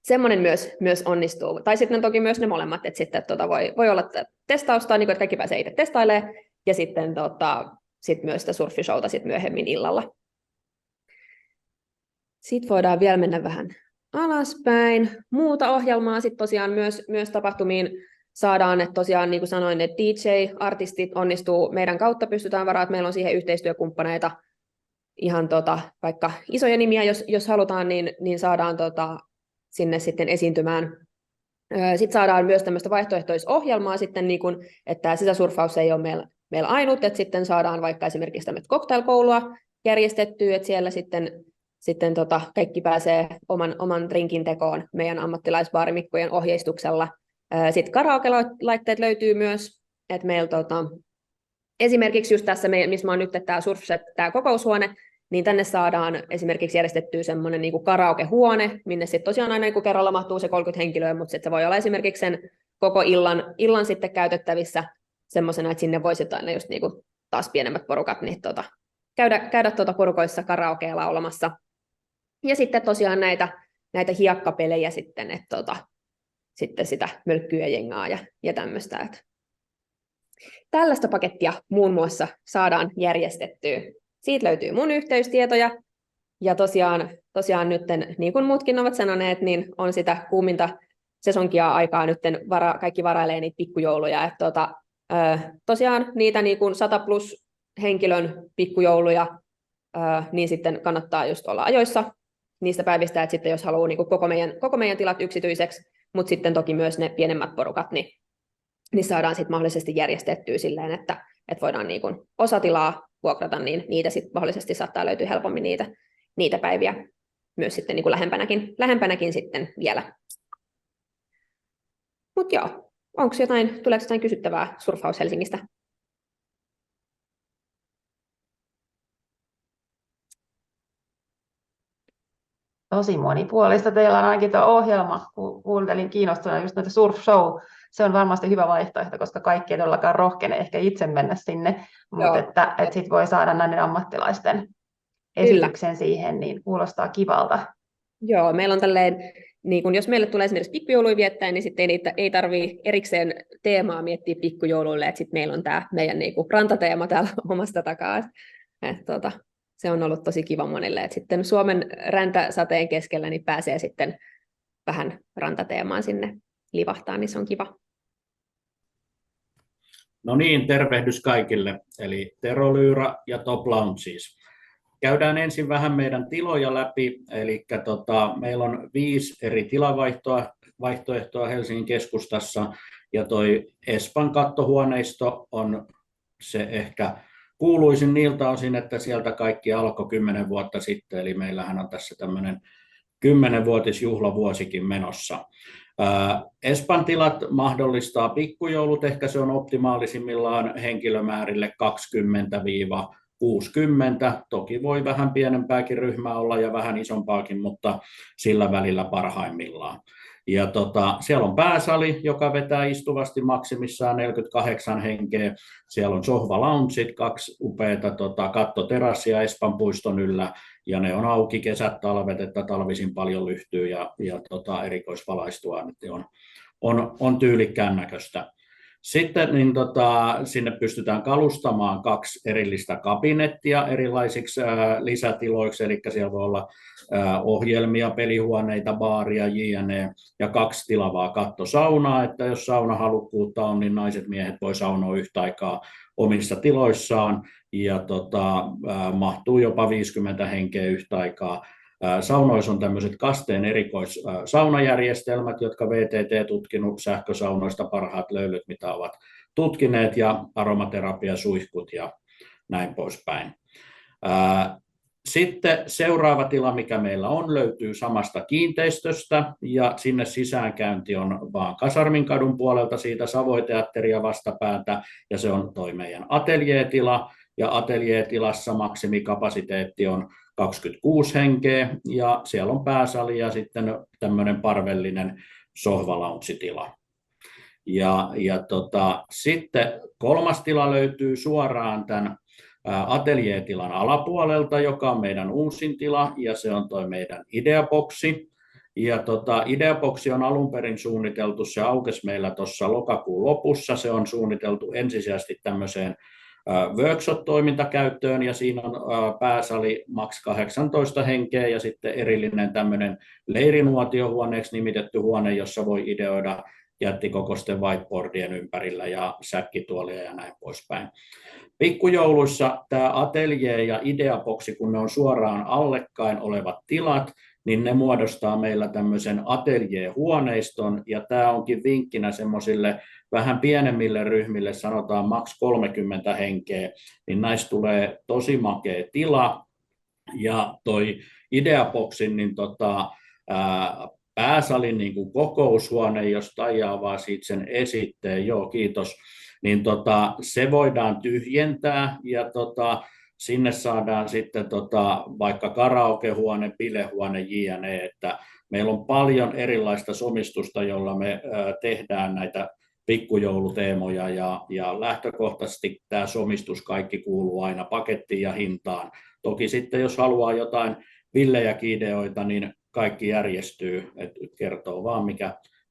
semmoinen myös onnistuu. Tai sitten toki myös ne molemmat, että sitten voi olla testausta, niin kuin, että kaikki pääsee itse testailemaan, ja sitten sit myös sitä surfishowta sit myöhemmin illalla. Sitten voidaan vielä mennä vähän alaspäin. Muuta ohjelmaa sitten tosiaan myös tapahtumiin saadaan, että tosiaan niin kuin sanoin, että DJ-artistit onnistuu meidän kautta, pystytään varaamaan, että meillä on siihen yhteistyökumppaneita ihan vaikka isoja nimiä, jos halutaan, niin saadaan sinne sitten esiintymään. Sitten saadaan myös tämmöistä vaihtoehtoisohjelmaa sitten, niin kuin, että tämä sisäsurffaus ei ole meillä ainut, että sitten saadaan vaikka esimerkiksi tämmöistä cocktailkoulua järjestettyä, että siellä sitten kaikki pääsee oman drinkin tekoon meidän ammattilaisbaarimikkojen ohjeistuksella. Sitten karaoke-laitteet löytyy myös, että meillä esimerkiksi just tässä, missä on nyt tämä Surfset, tämä kokoushuone, niin tänne saadaan esimerkiksi järjestettyä semmoinen niin kuin karaokehuone, minne sitten tosiaan aina niin kerralla mahtuu se 30 henkilöä, mutta sitten se voi olla esimerkiksi sen koko illan sitten käytettävissä semmoisena, että sinne voisi aina just niin kuin taas pienemmät porukat niin käydä porukoissa karaokeella olemassa. Ja sitten tosiaan näitä hiekkapelejä sitten, että sitten sitä mölkkyä jengaa ja tämmöistä. Että tällaista pakettia muun muassa saadaan järjestettyä. Siitä löytyy mun yhteystietoja. Ja tosiaan nyt, niin kuin muutkin ovat sanoneet, niin on sitä kuuminta sesonkia aikaa nyt kaikki varailee niitä pikkujouluja. Että tosiaan niitä niin kuin 100 plus henkilön pikkujouluja, niin sitten kannattaa just olla ajoissa niistä päivistä, että sitten jos haluaa niin kuin koko meidän tilat yksityiseksi, mutta sitten toki myös ne pienemmät porukat, niin saadaan sitten mahdollisesti järjestettyä silleen, että voidaan niin kuin osa tilaa vuokrata, niin niitä sitten mahdollisesti saattaa löytyä helpommin niitä päiviä myös sitten niin kuin lähempänäkin sitten vielä. Mutta joo, tuleeko jotain kysyttävää Surfhaus Helsingistä? Tosi monipuolista. Teillä on ainakin tuo ohjelma, kuuntelin kiinnostuneena just näitä Surf Show. Se on varmasti hyvä vaihtoehto, koska kaikki ei todellakaan rohkene ehkä itse mennä sinne, mutta että sit voi saada näiden ammattilaisten esityksen siihen, niin kuulostaa kivalta. Joo, meillä on tälleen, niin kun jos meille tulee esimerkiksi pikkujouluja viettää, niin sitten ei tarvitse erikseen teemaa miettiä pikkujouluille, että sitten meillä on tämä meidän niin kuin rantateema täällä omasta takaa. Se on ollut tosi kiva monille, että sitten Suomen räntäsateen keskellä niin pääsee sitten vähän rantateemaan sinne livahtaa, niin se on kiva. No niin, tervehdys kaikille, eli Tero Lyyrä ja Top Lounges. Käydään ensin vähän meidän tiloja läpi, eli meillä on 5 eri tilavaihtoehtoa Helsingin keskustassa, ja toi Espan kattohuoneisto on se ehkä kuuluisin niiltä osin, että sieltä kaikki alkoi 10 vuotta sitten, eli meillähän on tässä tämmöinen 10-vuotisjuhlavuosikin menossa. Espan tilat mahdollistaa pikkujoulut, ehkä se on optimaalisimmillaan henkilömäärille 20-60, toki voi vähän pienempääkin ryhmää olla ja vähän isompaakin, mutta sillä välillä parhaimmillaan. Ja siellä on pääsali, joka vetää istuvasti maksimissaan 48 henkeä. Siellä on sohvaloungeit, 2 upeata kattoterassia Espan puiston yllä, ja ne on auki kesät, talvet, että talvisin paljon lyhtyy ja erikoisvalaistua, on tyylikkään näköistä. Sitten niin sinne pystytään kalustamaan 2 erillistä kabinettia erilaisiksi lisätiloiksi, eli siellä voi olla ohjelmia, pelihuoneita, baaria, jne. Ja 2 tilavaa kattosaunaa, että jos saunahalukkuutta on, niin naiset miehet voi saunoa yhtä aikaa omissa tiloissaan, ja mahtuu jopa 50 henkeä yhtä aikaa. Saunoissa on tämmöiset kasteen erikoissaunajärjestelmät, jotka VTT tutkinut sähkösaunoista parhaat löylyt, mitä ovat tutkineet, ja aromaterapiasuihkut ja näin poispäin. Sitten seuraava tila, mikä meillä on, löytyy samasta kiinteistöstä, ja sinne sisäänkäynti on vaan Kasarminkadun puolelta siitä Savoy-teatteria vastapäätä, ja se on toi meidän ateljeetila, ja ateljeetilassa maksimikapasiteetti on 26 henkeä, ja siellä on pääsali ja sitten tämmöinen parvellinen sohvalaunsitila. Sitten 3. tila löytyy suoraan tämän ateljeetilan alapuolelta, joka on meidän uusin tila, ja se on toi meidän Ideaboksi. Ja Ideaboksi on alun perin suunniteltu, se aukesi meillä tuossa lokakuun lopussa, se on suunniteltu ensisijaisesti tämmöiseen workshop-toimintakäyttöön, ja siinä on pääsali maks 18 henkeä ja sitten erillinen tämmöinen leirinuotiohuoneeksi nimitetty huone, jossa voi ideoida jättikokoisten whiteboardien ympärillä ja säkkituolia ja näin poispäin. Pikkujouluissa tämä ateljee ja Ideaboksi, kun ne on suoraan allekkain olevat tilat, niin ne muodostaa meillä tämmöisen ateljee-huoneiston, ja tämä onkin vinkkinä semmoisille vähän pienemmille ryhmille, sanotaan maks 30 henkeä, niin näistä tulee tosi makea tila, ja toi Ideaboksin niin pääsalin niin kuin kokoushuone, jos Taija avaa siitä sen esitteen, joo kiitos, niin se voidaan tyhjentää, ja Sinne saadaan sitten vaikka karaokehuone, bilehuone, jne. Että meillä on paljon erilaista somistusta, jolla me tehdään näitä pikkujouluteemoja ja lähtökohtaisesti tämä somistus kaikki kuuluu aina pakettiin ja hintaan. Toki sitten jos haluaa jotain villejäkin ideoita, niin kaikki järjestyy, että kertoo vaan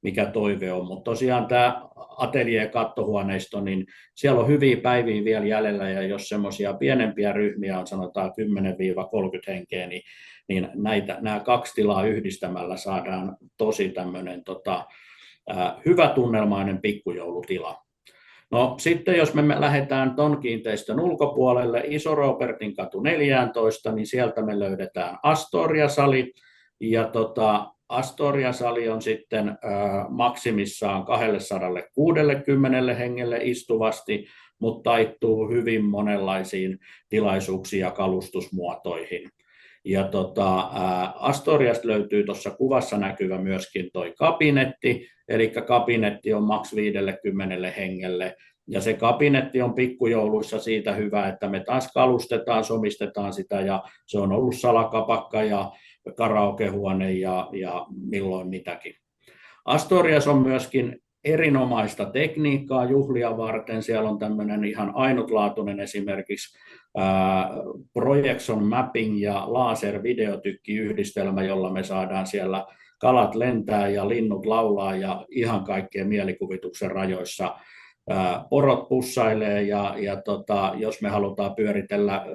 mikä toive on. Mutta tosiaan tämä atelier-kattohuoneisto, niin siellä on hyviä päiviä vielä jäljellä, ja jos semmoisia pienempiä ryhmiä on sanotaan 10-30 henkeä, niin nämä 2 tilaa yhdistämällä saadaan tosi tämmöinen hyvä tunnelmainen pikkujoulutila. No sitten jos me lähdetään ton kiinteistön ulkopuolelle, Iso-Robertin katu 14, niin sieltä me löydetään Astoria-sali, ja Astoria-sali on sitten maksimissaan 260 hengelle istuvasti, mutta taittuu hyvin monenlaisiin tilaisuuksiin ja kalustusmuotoihin. Ja Astoriasta löytyy tuossa kuvassa näkyvä myöskin toi kabinetti, eli kabinetti on maks 50 hengelle. Ja se kabinetti on pikkujouluissa siitä hyvä, että me taas kalustetaan, somistetaan sitä, ja se on ollut salakapakka ja karaokehuone ja milloin mitäkin. Astorias on myöskin erinomaista tekniikkaa juhlia varten. Siellä on tämmöinen ihan ainutlaatuinen esimerkiksi projection mapping ja laser-videotykki-yhdistelmä, jolla me saadaan siellä kalat lentää ja linnut laulaa ja ihan kaikkien mielikuvituksen rajoissa. Porot pussailee ja jos me halutaan pyöritellä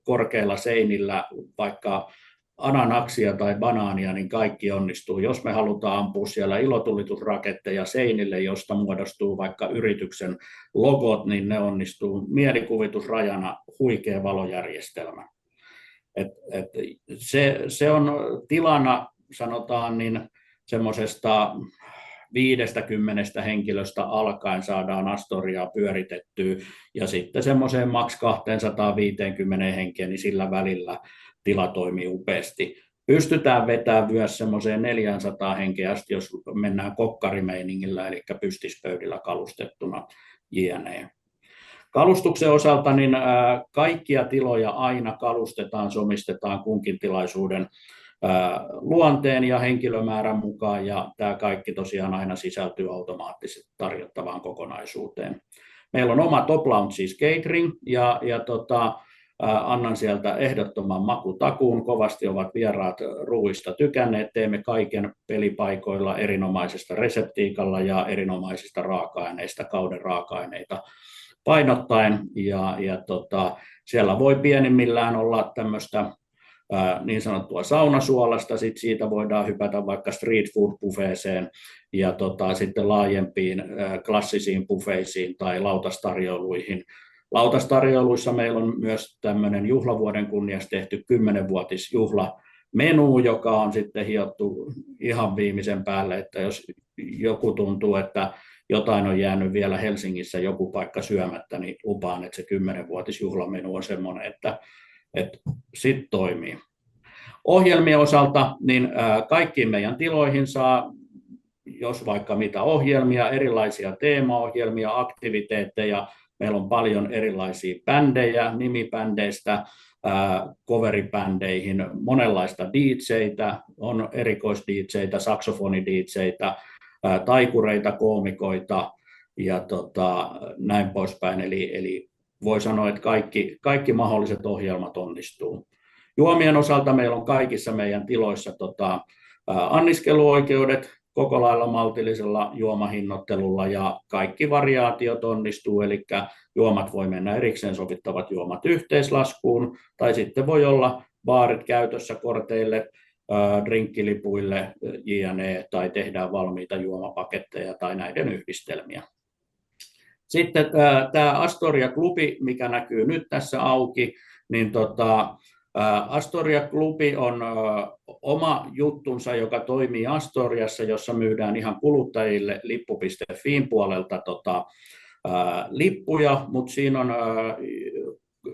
korkeilla seinillä vaikka ananaksia tai banaania, niin kaikki onnistuu. Jos me halutaan ampua siellä ilotulitusraketteja seinille, josta muodostuu vaikka yrityksen logot, niin ne onnistuu mielikuvitusrajana, huikea valojärjestelmä. Se on tilana, sanotaan, niin semmoisesta 50 henkilöstä alkaen saadaan Astoriaa pyöritettyä, ja sitten semmoiseen maks 250 henkeen, niin sillä välillä tila toimii upeasti. Pystytään vetämään myös semmoiseen 400 henkeä asti, jos mennään kokkarimeiningillä, eli pystispöydillä kalustettuna jne. Kalustuksen osalta niin kaikkia tiloja aina kalustetaan, somistetaan kunkin tilaisuuden luonteen ja henkilömäärän mukaan, ja tämä kaikki tosiaan aina sisältyy automaattisesti tarjottavaan kokonaisuuteen. Meillä on oma Top Lounge, siis catering, ja annan sieltä ehdottoman makutakuun. Kovasti ovat vieraat ruuista tykänneet. Teemme kaiken pelipaikoilla erinomaisesta reseptiikalla ja erinomaisista raaka-aineista, kauden raaka-aineita painottaen. Siellä voi pienimmillään olla tämmöistä niin sanottua saunasuolasta, sitten siitä voidaan hypätä vaikka street food buffeeseen ja sitten laajempiin klassisiin buffeisiin tai lautastarjoiluihin. Lautastarjoiluissa meillä on myös tämmöinen juhlavuoden kunniaksi tehty 10-vuotisjuhlamenu, joka on sitten hiottu ihan viimeisen päälle, että jos joku tuntuu, että jotain on jäänyt vielä Helsingissä joku paikka syömättä, niin lupaan, että se 10-vuotisjuhlamenu on semmoinen, että sitten toimii. Ohjelmien osalta niin kaikkiin meidän tiloihin saa, jos vaikka mitä ohjelmia, erilaisia teemaohjelmia, aktiviteetteja. Meillä on paljon erilaisia bändejä, nimibändeistä coveribändeihin, monenlaista DJ:tä, on erikois-DJ:tä, saksofoni-DJ:tä, taikureita, koomikoita ja näin poispäin. Eli voi sanoa, että kaikki mahdolliset ohjelmat onnistuu. Juomien osalta meillä on kaikissa meidän tiloissa anniskeluoikeudet koko lailla maltillisella juomahinnoittelulla, ja kaikki variaatiot onnistuu, eli juomat voi mennä erikseen sovittavat juomat yhteislaskuun, tai sitten voi olla baarit käytössä korteille, drinkkilipuille jne, tai tehdään valmiita juomapaketteja tai näiden yhdistelmiä. Sitten tämä Astoria-klubi, mikä näkyy nyt tässä auki, niin Astoria-klubi on oma juttunsa, joka toimii Astoriassa, jossa myydään ihan kuluttajille lippu.fiin puolelta lippuja, mutta siinä on,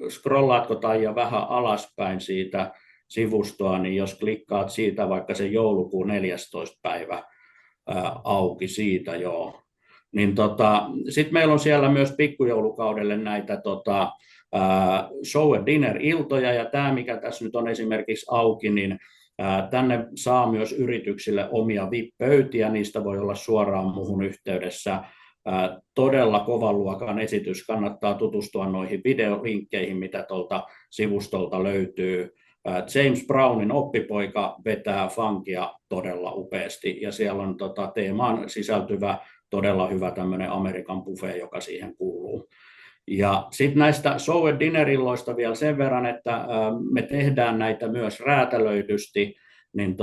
scrollaatko Taija vähän alaspäin siitä sivustoa, niin jos klikkaat siitä vaikka se joulukuun 14. päivä auki siitä, joo. Sitten meillä on siellä myös pikkujoulukaudelle näitä show and dinner-iltoja, ja tämä, mikä tässä nyt on esimerkiksi auki, niin tänne saa myös yrityksille omia VIP-pöytiä, niistä voi olla suoraan muuhun yhteydessä. Todella kovan luokan esitys, kannattaa tutustua noihin videolinkkeihin, mitä tuolta sivustolta löytyy. James Brownin oppipoika vetää funkia todella upeasti, ja siellä on teemaan sisältyvä todella hyvä tämmöinen Amerikan buffet, joka siihen kuuluu. Ja sitten näistä show and dinner-illoista vielä sen verran, että me tehdään näitä myös räätälöidysti, niin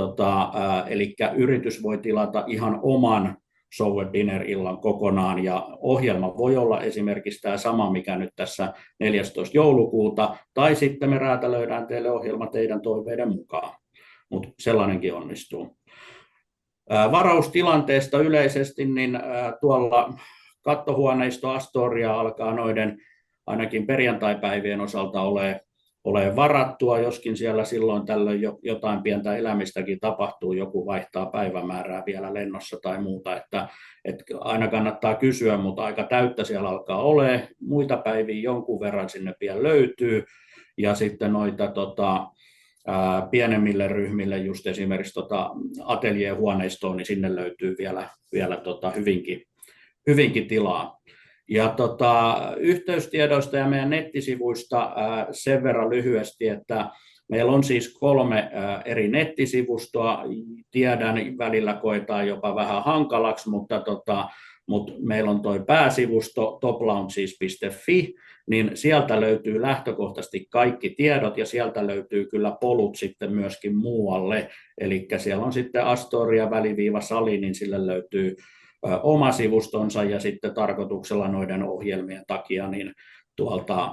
eli yritys voi tilata ihan oman show and dinner-illan kokonaan, ja ohjelma voi olla esimerkiksi tämä sama, mikä nyt tässä 14. joulukuuta, tai sitten me räätälöidään teille ohjelma teidän toiveiden mukaan, mutta sellainenkin onnistuu. Varaustilanteesta yleisesti, niin tuolla kattohuoneisto Astoria alkaa noiden ainakin perjantaipäivien osalta ole varattua, joskin siellä silloin tällöin jotain pientä elämistäkin tapahtuu, joku vaihtaa päivämäärää vielä lennossa tai muuta, että aina kannattaa kysyä, mutta aika täyttä siellä alkaa olemaan. Muita päiviä jonkun verran sinne vielä löytyy, ja sitten noita pienemmille ryhmille, just esimerkiksi ateljehuoneistoon, niin sinne löytyy vielä hyvinkin tilaa. Ja yhteystiedoista ja meidän nettisivuista sen verran lyhyesti, että meillä on siis 3 eri nettisivustoa. Tiedän, välillä koetaan jopa vähän hankalaksi, mutta meillä on tuo pääsivusto toplaunches.fi, niin sieltä löytyy lähtökohtaisesti kaikki tiedot, ja sieltä löytyy kyllä polut sitten myöskin muualle. Eli siellä on sitten Astoria _sali, niin sille löytyy oma sivustonsa, ja sitten tarkoituksella noiden ohjelmien takia niin tuolta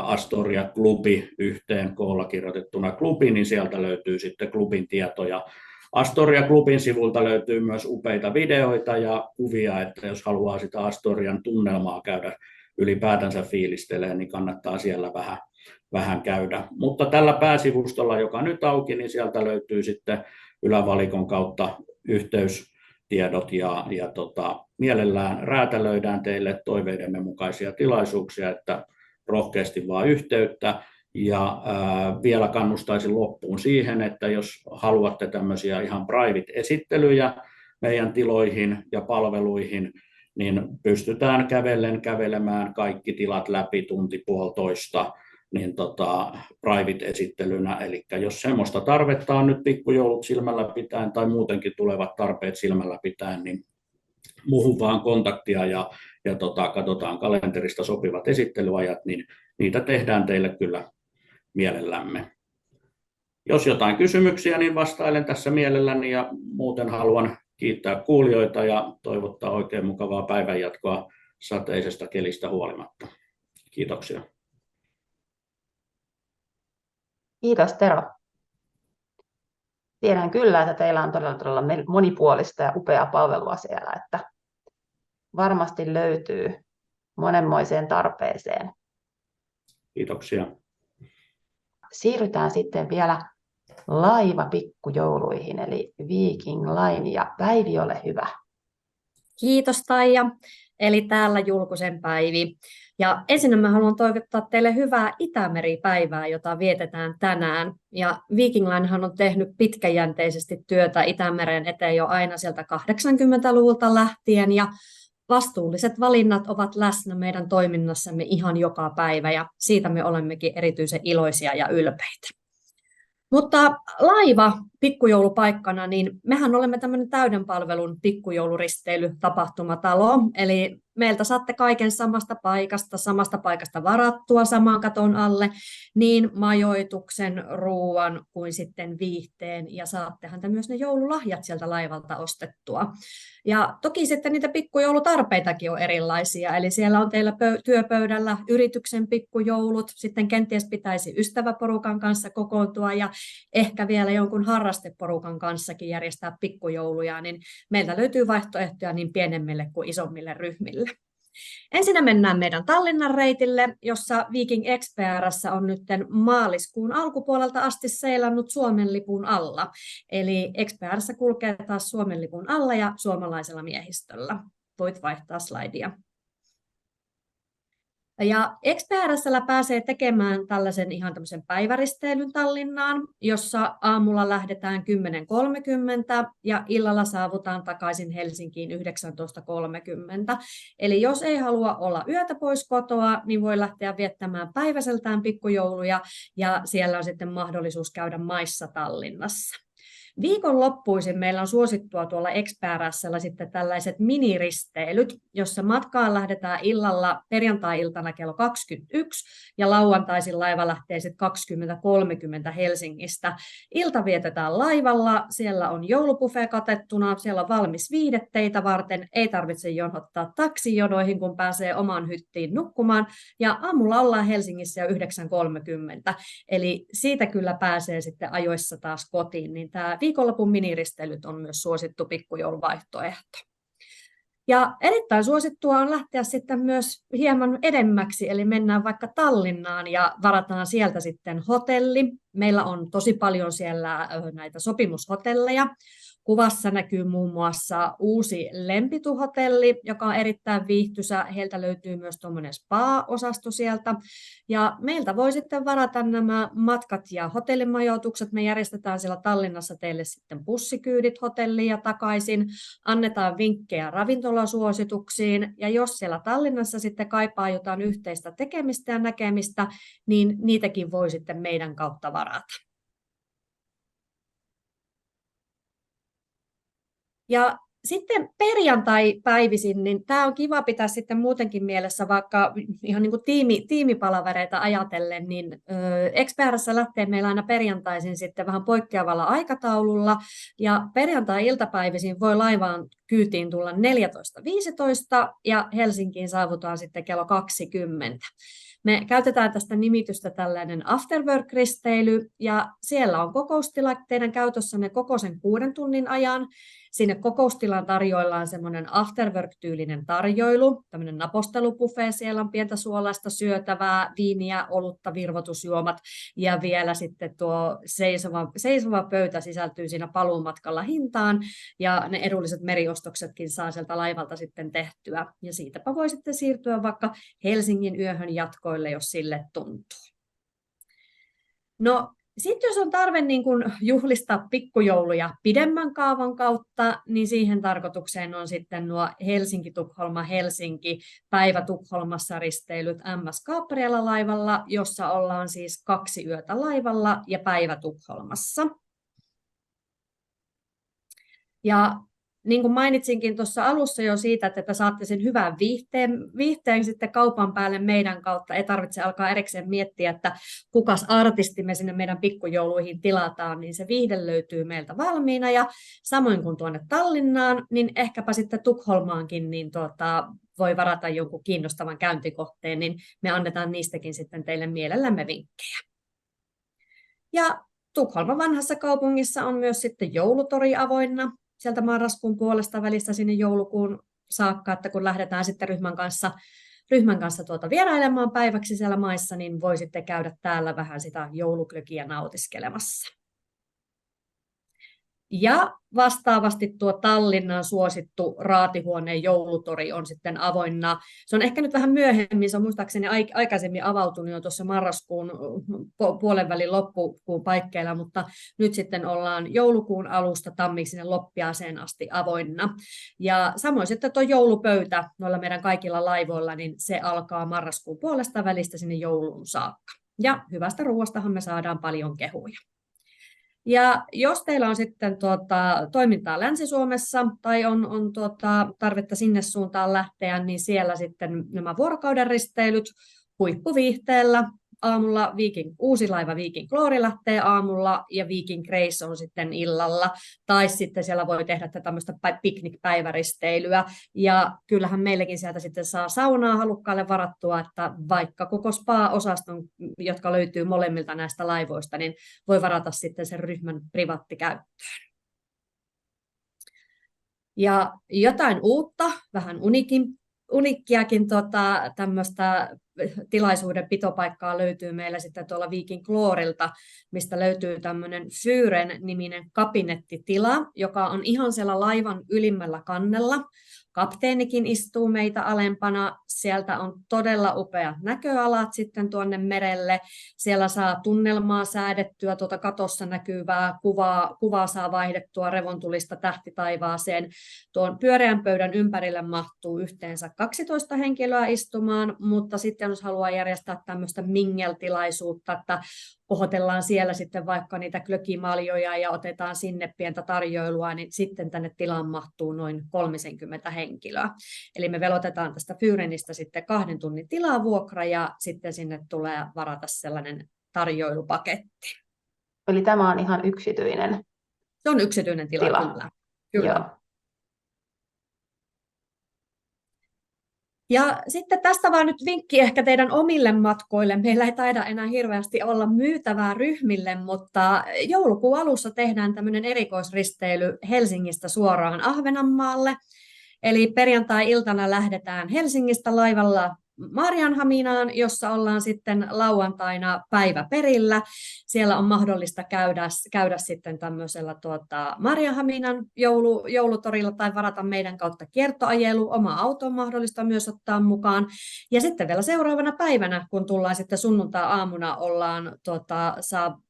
Astoria Klubi yhteen koolla kirjoitettuna klubi, niin sieltä löytyy sitten klubin tietoja. Astoria Klubin sivulta löytyy myös upeita videoita ja kuvia, että jos haluaa sitä Astorian tunnelmaa käydä ylipäätänsä fiilistelee, niin kannattaa siellä vähän käydä. Mutta tällä pääsivustolla, joka nyt auki, niin sieltä löytyy sitten ylävalikon kautta yhteystiedot, ja mielellään räätälöidään teille toiveidemme mukaisia tilaisuuksia, että rohkeasti vaan yhteyttä. Ja vielä kannustaisin loppuun siihen, että jos haluatte tämmöisiä ihan private-esittelyjä meidän tiloihin ja palveluihin, niin pystytään kävelemään kaikki tilat läpi tunti puolitoista niin private-esittelynä. Eli jos semmoista tarvetta on nyt pikkujoulut silmällä pitäen tai muutenkin tulevat tarpeet silmällä pitäen, niin muuhun vaan kontaktia ja katsotaan kalenterista sopivat esittelyajat, niin niitä tehdään teille kyllä mielellämme. Jos jotain kysymyksiä, niin vastailen tässä mielelläni, ja muuten haluan kiittää kuulijoita ja toivottaa oikein mukavaa päivänjatkoa sateisesta kelistä huolimatta. Kiitoksia. Kiitos Tero. Tiedän kyllä, että teillä on todella monipuolista ja upeaa palvelua siellä, että varmasti löytyy monenmoiseen tarpeeseen. Kiitoksia. Siirrytään sitten vielä laiva-pikkujouluihin, eli Viking Line, ja Päivi, ole hyvä. Kiitos Taija, eli täällä Julkusen Päivi. Ja ensin mä haluan toivottaa teille hyvää Itämeri-päivää, jota vietetään tänään. Ja Viking Linehan on tehnyt pitkäjänteisesti työtä Itämeren eteen jo aina sieltä 80-luvulta lähtien, ja vastuulliset valinnat ovat läsnä meidän toiminnassamme ihan joka päivä, ja siitä me olemmekin erityisen iloisia ja ylpeitä. Mutta laiva pikkujoulupaikkana, niin mehän olemme tämmöinen täyden palvelun pikkujouluristeilytapahtumatalo, eli meiltä saatte kaiken samasta paikasta varattua saman katon alle, niin majoituksen, ruoan kuin sitten viihteen, ja saattehan te myös ne joululahjat sieltä laivalta ostettua. Ja toki sitten niitä pikkujoulutarpeitakin on erilaisia, eli siellä on teillä työpöydällä yrityksen pikkujoulut, sitten kenties pitäisi ystäväporukan kanssa kokoontua ja ehkä vielä jonkun harrasteporukan kanssakin järjestää pikkujouluja, niin meiltä löytyy vaihtoehtoja niin pienemmille kuin isommille ryhmille. Ensinnä mennään meidän Tallinnan reitille, jossa Viking XPR:ssä on nyt maaliskuun alkupuolelta asti seilannut Suomen lipun alla. Eli XPR:ssä kulkee taas Suomen lipun alla ja suomalaisella miehistöllä. voit vaihtaa slaidia. Ja XPRS:llä pääsee tekemään tällaisen ihan tämmöisen päiväristeilyn Tallinnaan, jossa aamulla lähdetään 10.30 ja illalla saavutaan takaisin Helsinkiin 19.30. Eli jos ei halua olla yötä pois kotoa, niin voi lähteä viettämään päiväseltään pikkujouluja ja siellä on sitten mahdollisuus käydä maissa Tallinnassa. Viikonloppuisin meillä on suosittua tuolla XPRS:llä sitten tällaiset miniristeilyt, jossa matkaan lähdetään illalla perjantai-iltana kello 21 ja lauantaisin laiva lähtee sitten 20.30 Helsingistä. Ilta vietetään laivalla, siellä on joulubuffet katettuna, siellä on valmis viihde teitä varten, ei tarvitse jonottaa taksijonoihin, kun pääsee omaan hyttiin nukkumaan ja aamulla ollaan Helsingissä jo 9.30, eli siitä kyllä pääsee sitten ajoissa taas kotiin, niin tämä viikonlopun miniristeilyt on myös suosittu pikkujouluvaihtoehto. Ja erittäin suosittua on lähteä sitten myös hieman edemmäksi, eli mennään vaikka Tallinnaan ja varataan sieltä sitten hotelli. Meillä on tosi paljon siellä näitä sopimushotelleja. Kuvassa näkyy muun muassa uusi Lempitu-hotelli, joka on erittäin viihtyisä. Heiltä löytyy myös tuommoinen spa-osasto sieltä. Ja meiltä voi sitten varata nämä matkat ja hotellimajoitukset. Me järjestetään siellä Tallinnassa teille sitten bussikyydit hotelliin ja takaisin. Annetaan vinkkejä ravintolasuosituksiin. Ja jos siellä Tallinnassa sitten kaipaa jotain yhteistä tekemistä ja näkemistä, niin niitäkin voi sitten meidän kautta varata. Ja sitten perjantai-päivisin, niin tämä on kiva pitää sitten muutenkin mielessä, vaikka ihan niin kuin tiimipalavereita ajatellen, niin XPR:ssä lähtee meillä aina perjantaisin sitten vähän poikkeavalla aikataululla, ja perjantai-iltapäivisin voi laivaan kyytiin tulla 14.15 ja Helsinkiin saavutaan sitten kello 20. Me käytetään tästä nimitystä tällainen afterwork-risteily, ja siellä on kokoustila teidän käytössänne koko sen 6 tunnin ajan. Sinne kokoustilaan tarjoillaan semmoinen afterwork-tyylinen tarjoilu, tämmöinen napostelubuffet, siellä on pientä suolaista syötävää, viiniä, olutta, virvoitusjuomat, ja vielä sitten tuo seisova pöytä sisältyy siinä paluumatkalla hintaan, ja ne edulliset meriostoksetkin saa sieltä laivalta sitten tehtyä, ja siitäpä voi sitten siirtyä vaikka Helsingin yöhön jatkoille, jos sille tuntuu. No, sitten jos on tarve niin kun juhlistaa pikkujouluja pidemmän kaavan kautta, niin siihen tarkoitukseen on sitten nuo Helsinki-Tukholma-Helsinki päivä Tukholmassa risteilyt MS Gabriela laivalla, jossa ollaan siis 2 yötä laivalla ja päivä Tukholmassa. Ja niin kuin mainitsinkin tuossa alussa jo siitä, että saatte sen hyvän viihteen sitten kaupan päälle meidän kautta. Ei tarvitse alkaa erikseen miettiä, että kukas artisti me sinne meidän pikkujouluihin tilataan, niin se viihde löytyy meiltä valmiina. Ja samoin kuin tuonne Tallinnaan, niin ehkäpä sitten Tukholmaankin niin voi varata jonkun kiinnostavan käyntikohteen, niin me annetaan niistäkin sitten teille mielellämme vinkkejä. Ja Tukholman vanhassa kaupungissa on myös sitten joulutori avoinna sieltä marraskuun puolesta välistä sinne joulukuun saakka, että kun lähdetään sitten ryhmän kanssa vierailemaan päiväksi siellä maissa, niin voi sitten käydä täällä vähän sitä jouluklökiä nautiskelemassa. Ja vastaavasti tuo Tallinnan suosittu raatihuoneen joulutori on sitten avoinna. Se on ehkä nyt vähän myöhemmin, se on muistaakseni aikaisemmin avautunut jo tuossa marraskuun puolenvälin loppukuun paikkeilla, mutta nyt sitten ollaan joulukuun alusta tammiksi sinne loppiaiseen asti avoinna. Ja samoin sitten tuo joulupöytä noilla meidän kaikilla laivoilla, niin se alkaa marraskuun puolesta välistä sinne jouluun saakka. Ja hyvästä ruoastahan me saadaan paljon kehuja. Ja jos teillä on sitten toimintaa Länsi-Suomessa tai on tarvetta sinne suuntaan lähteä, niin siellä sitten nämä vuorokauden risteilyt huippuviihteellä. Aamulla uusi laiva Viking Glory lähtee aamulla ja Viking Grace on sitten illalla. Tai sitten siellä voi tehdä tämmöistä piknikpäiväristeilyä. Ja kyllähän meillekin sieltä sitten saa saunaa halukkaalle varattua, että vaikka koko spa-osaston, jotka löytyy molemmilta näistä laivoista, niin voi varata sitten sen ryhmän privaattikäyttöön. Ja jotain uutta, vähän unikkiakin tämmöistä tilaisuuden pitopaikkaa löytyy meillä sitten tuolla Viking Glorylta, mistä löytyy tämmöinen Fyren-niminen kabinettitila, joka on ihan siellä laivan ylimmällä kannella. kapteenikin istuu meitä alempana. Sieltä on todella upeat näköalat sitten tuonne merelle. Siellä saa tunnelmaa säädettyä, katossa näkyvää kuvaa saa vaihdettua revontulista tähtitaivaaseen. Tuon pyöreän pöydän ympärille mahtuu yhteensä 12 henkilöä istumaan, mutta sitten jos haluaa järjestää tämmöistä mingeltilaisuutta, että kohotellaan siellä sitten vaikka niitä glögimaljoja ja otetaan sinne pientä tarjoilua, niin sitten tänne tilaan mahtuu noin 30 henkilöä. Eli me velotetaan tästä Fyrenistä sitten 2 tunnin tilavuokra ja sitten sinne tulee varata sellainen tarjoilupaketti. Eli tämä on ihan yksityinen Se on yksityinen tila. Kyllä. Joo. Ja sitten tästä vaan nyt vinkki ehkä teidän omille matkoille. Meillä ei taida enää hirveästi olla myytävää ryhmille, mutta joulukuun alussa tehdään tämmöinen erikoisristeily Helsingistä suoraan Ahvenanmaalle. Eli perjantai-iltana lähdetään Helsingistä laivalla Maarianhaminaan, jossa ollaan sitten lauantaina päivä perillä. Siellä on mahdollista käydä sitten tämmöisellä Maarianhaminan joulutorilla tai varata meidän kautta kiertoajelu. Oma auto on mahdollista myös ottaa mukaan. Ja sitten vielä seuraavana päivänä, kun tullaan sitten sunnuntai-aamuna,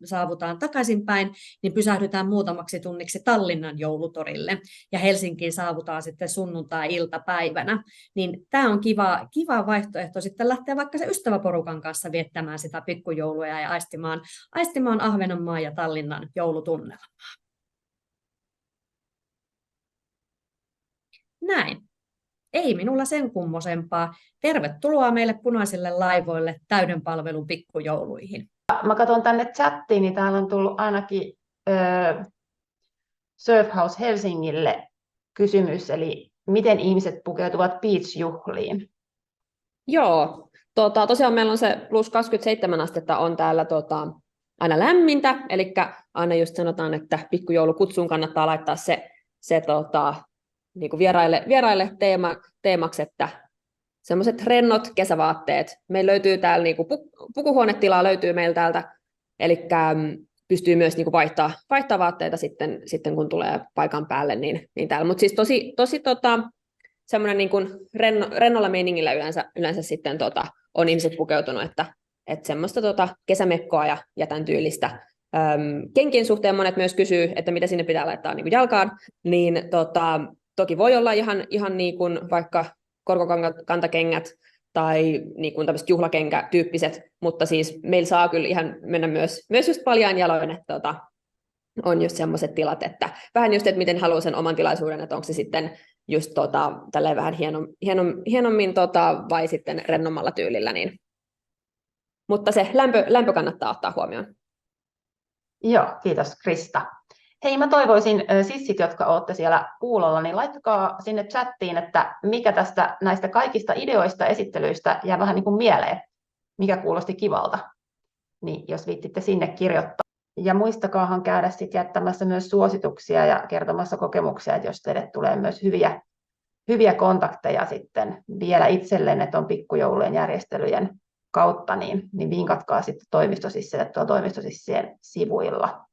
saavutaan takaisinpäin, niin pysähdytään muutamaksi tunniksi Tallinnan joulutorille. Ja Helsinkiin saavutaan sitten sunnuntai-iltapäivänä. Niin tämä on kiva vaihtoehto sitten lähteä vaikka se ystäväporukan kanssa viettämään sitä pikkujoulua ja aistimaan Ahvenanmaan ja Tallinnan joulutunnelmaa. Näin. Ei minulla sen kummosempaa. Tervetuloa meille punaisille laivoille täyden palvelun pikkujouluihin. Mä katson tänne chattiin, niin täällä on tullut ainakin Surf House Helsingille kysymys, eli miten ihmiset pukeutuvat beach-juhliin? Joo, tosiaan meillä on se plus 27 astetta on täällä aina lämmintä, eli aina just sanotaan, että pikkujoulukutsuun kannattaa laittaa se niin kuin vieraille teemaksi, että semmoiset rennot kesävaatteet. Meillä löytyy täällä niin kuin pukuhuonetilaa löytyy meillä täältä, eli pystyy myös niin kuin vaihtaa vaatteita sitten kun tulee paikan päälle, niin täällä. Mutta siis tosi semmoinen niin kuin rennolla meiningillä yleensä sitten on ihmiset pukeutunut, että semmoista kesämekkoa ja tämän tyylistä. Kenkien suhteen monet myös kysyy, että mitä sinne pitää laittaa niin kuin jalkaan, niin toki voi olla ihan niin kuin vaikka korkokantakengät tai niin kuin tämmöiset juhlakenkätyyppiset, mutta siis meillä saa kyllä ihan mennä myös just paljain jaloin, että on just semmoiset tilat, että vähän just, että miten haluaa sen oman tilaisuuden, että onko se sitten just tälleen vähän hienommin vai sitten rennommalla tyylillä, niin. Mutta se lämpö kannattaa ottaa huomioon. Joo, kiitos Krista. Hei, mä toivoisin sissit, jotka olette siellä kuulolla, niin laittakaa sinne chattiin, että mikä näistä kaikista ideoista, esittelyistä jää vähän niin kuin mieleen, mikä kuulosti kivalta, niin jos viittitte sinne kirjoittaa. Ja muistakaahan käydä sitten jättämässä myös suosituksia ja kertomassa kokemuksia, että jos teille tulee myös hyviä kontakteja sitten vielä itselleen, että on pikkujoulujen järjestelyjen kautta, niin vinkatkaa sitten toimistosissien sivuilla.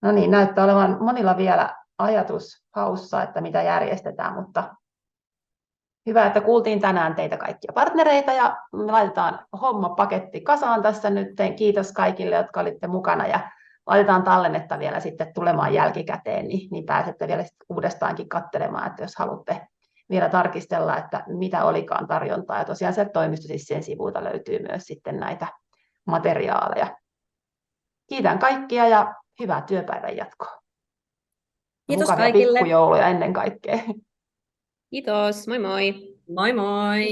No niin, näyttää olevan monilla vielä ajatus haussa, että mitä järjestetään, mutta hyvä, että kuultiin tänään teitä kaikkia partnereita ja me laitetaan hommapaketti kasaan tässä nyt. Kiitos kaikille, jotka olitte mukana ja laitetaan tallennetta vielä sitten tulemaan jälkikäteen, niin pääsette vielä uudestaankin katselemaan, että jos haluatte vielä tarkistella, että mitä olikaan tarjontaa. Ja tosiaan sieltä toimistosissien sivuilta löytyy myös sitten näitä materiaaleja. Kiitän kaikkia ja hyvää työpäivän jatkoa. Kiitos mukavia kaikille. Pikkujouluja ennen kaikkea. Kiitos, moi moi! Moi moi!